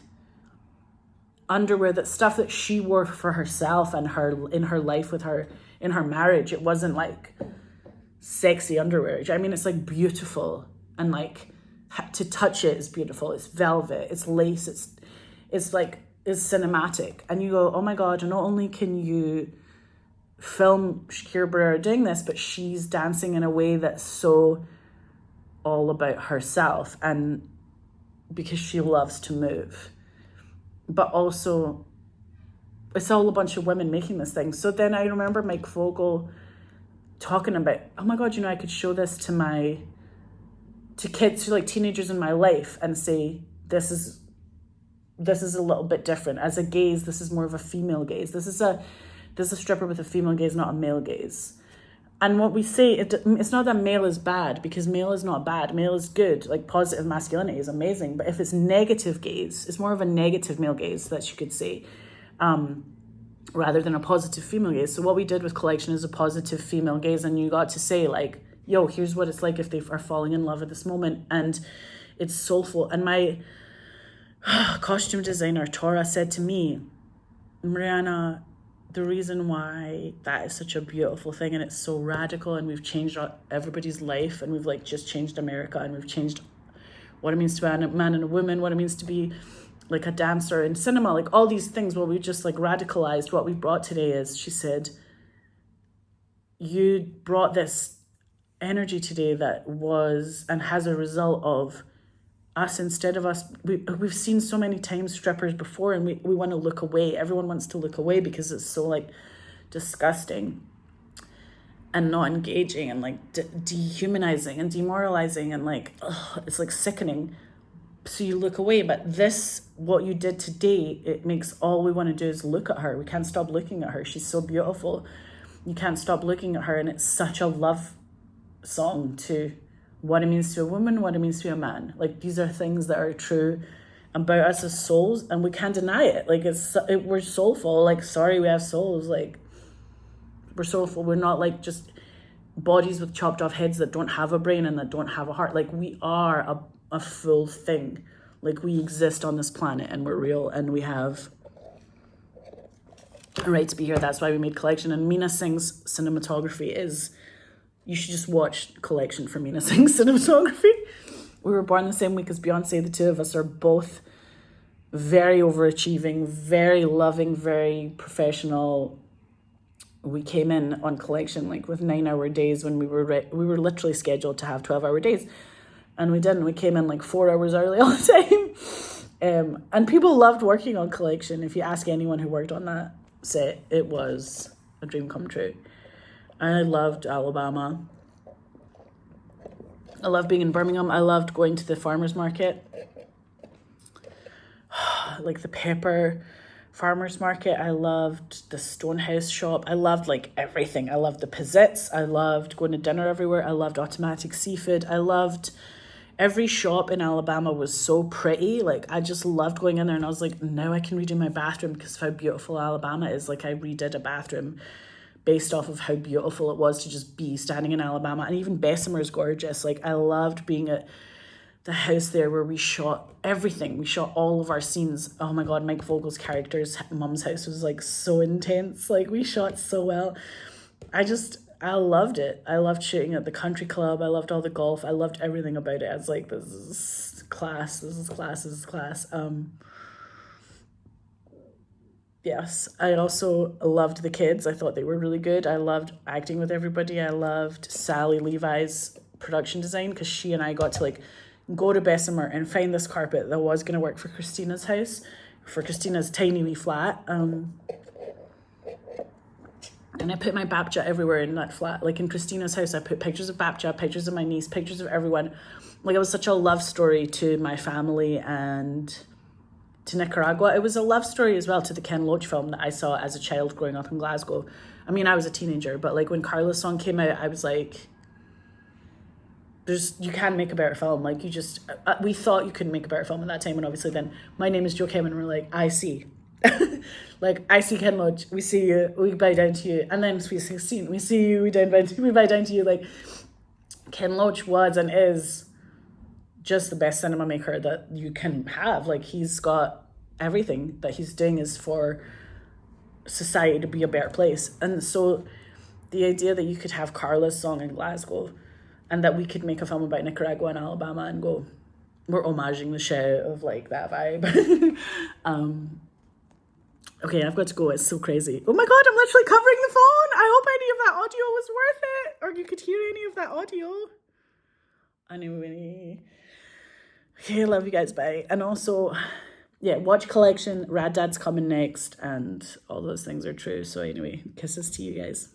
S1: underwear, that stuff that she wore for herself and in her life with her, in her marriage. It wasn't like sexy underwear. I mean, it's like beautiful, and like to touch it is beautiful. It's velvet, it's lace, it's cinematic. And you go, oh my God, not only can you film Shakira Barrera doing this, but she's dancing in a way that's so all about herself, and because she loves to move. But also, it's all a bunch of women making this thing. So then I remember Mike Vogel talking about, oh my God, I could show this to kids, to like teenagers in my life, and say, this is a little bit different. As a gaze, this is more of a female gaze. This is a stripper with a female gaze, not a male gaze. And what we say, it's not that male is bad, because male is not bad. Male is good. Like, positive masculinity is amazing. But if it's negative gaze, it's more of a negative male gaze, that you could say, rather than a positive female gaze. So what we did with Collection is a positive female gaze, and you got to say like, yo, here's what it's like if they are falling in love at this moment. And it's soulful. And my costume designer, Tora, said to me, Mariana, the reason why that is such a beautiful thing, and it's so radical, and we've changed everybody's life, and we've like just changed America, and we've changed what it means to be a man and a woman, what it means to be like a dancer in cinema, like all these things where we just like radicalized. What we brought today is, she said, you brought this energy today that was and has a result of us, instead of us, we've seen so many times strippers before, and we want to look away. Everyone wants to look away because it's so like disgusting and not engaging, and like dehumanizing and demoralizing, and like, it's like sickening. So you look away. But this, what you did today, it makes all we want to do is look at her. We can't stop looking at her. She's so beautiful. You can't stop looking at her, and it's such a love song to what it means to a woman, what it means to a man. Like, these are things that are true about us as souls, and we can't deny it. Like, we're soulful. Like, sorry, we have souls. Like, we're soulful. We're not like just bodies with chopped off heads that don't have a brain and that don't have a heart. Like, we are a full thing. Like, we exist on this planet, and we're real, and we have a right to be here. That's why we made Collection. And Mina Singh's cinematography is, you should just watch Collection for Mina Singh's cinematography. We were born the same week as Beyonce. The two of us are both very overachieving, very loving, very professional. We came in on Collection like with 9-hour days when we were literally scheduled to have 12-hour days, and we didn't. We came in like 4 hours early all the time. And people loved working on Collection. If you ask anyone who worked on that set, it was a dream come true. I loved Alabama. I loved being in Birmingham. I loved going to the farmer's market. Like the Pepper farmer's market. I loved the Stonehouse shop. I loved like everything. I loved the Pizzets. I loved going to dinner everywhere. I loved Automatic Seafood. I loved every shop in Alabama was so pretty. Like, I just loved going in there, and I was like, now I can redo my bathroom because of how beautiful Alabama is. Like, I redid a bathroom based off of how beautiful it was to just be standing in Alabama. And even Bessemer's gorgeous. Like, I loved being at the house there where we shot everything. We shot all of our scenes. Oh my God, Mike Vogel's character's mum's house was like so intense. Like, we shot so well. I loved it. I loved shooting at the country club. I loved all the golf. I loved everything about it. I was like, this is class. This is class. This is class. Yes, I also loved the kids. I thought they were really good. I loved acting with everybody. I loved Sally Levi's production design, because she and I got to like go to Bessemer and find this carpet that was going to work for Christina's house, for Christina's tiny wee flat. And I put my Bapja everywhere in that flat. Like in Christina's house, I put pictures of Bapja, pictures of my niece, pictures of everyone. Like, it was such a love story to my family and to Nicaragua. It was a love story as well to the Ken Loach film that I saw as a child growing up in Glasgow. I mean, I was a teenager, but like when Carla's song came out, I was like, you can't make a better film. Like, you just, we thought you couldn't make a better film at that time. And obviously then My Name is Joe Kim, and we're like, I see. Like, I see Ken Loach, we see you, we bow down to you. And then Sweet 16, we see you, we bow down to you. Like, Ken Loach was and is just the best cinema maker that you can have. Like, he's got everything that he's doing is for society to be a better place. And so the idea that you could have Carla's song in Glasgow and that we could make a film about Nicaragua and Alabama and go, we're homaging the shit of like that vibe. Okay, I've got to go. It's so crazy. Oh my God, I'm literally covering the phone. I hope any of that audio was worth it, or you could hear any of that audio. Anyway, okay, love you guys, bye. And also, yeah, watch Collection, Rad Dad's coming next, and all those things are true. So anyway, kisses to you guys.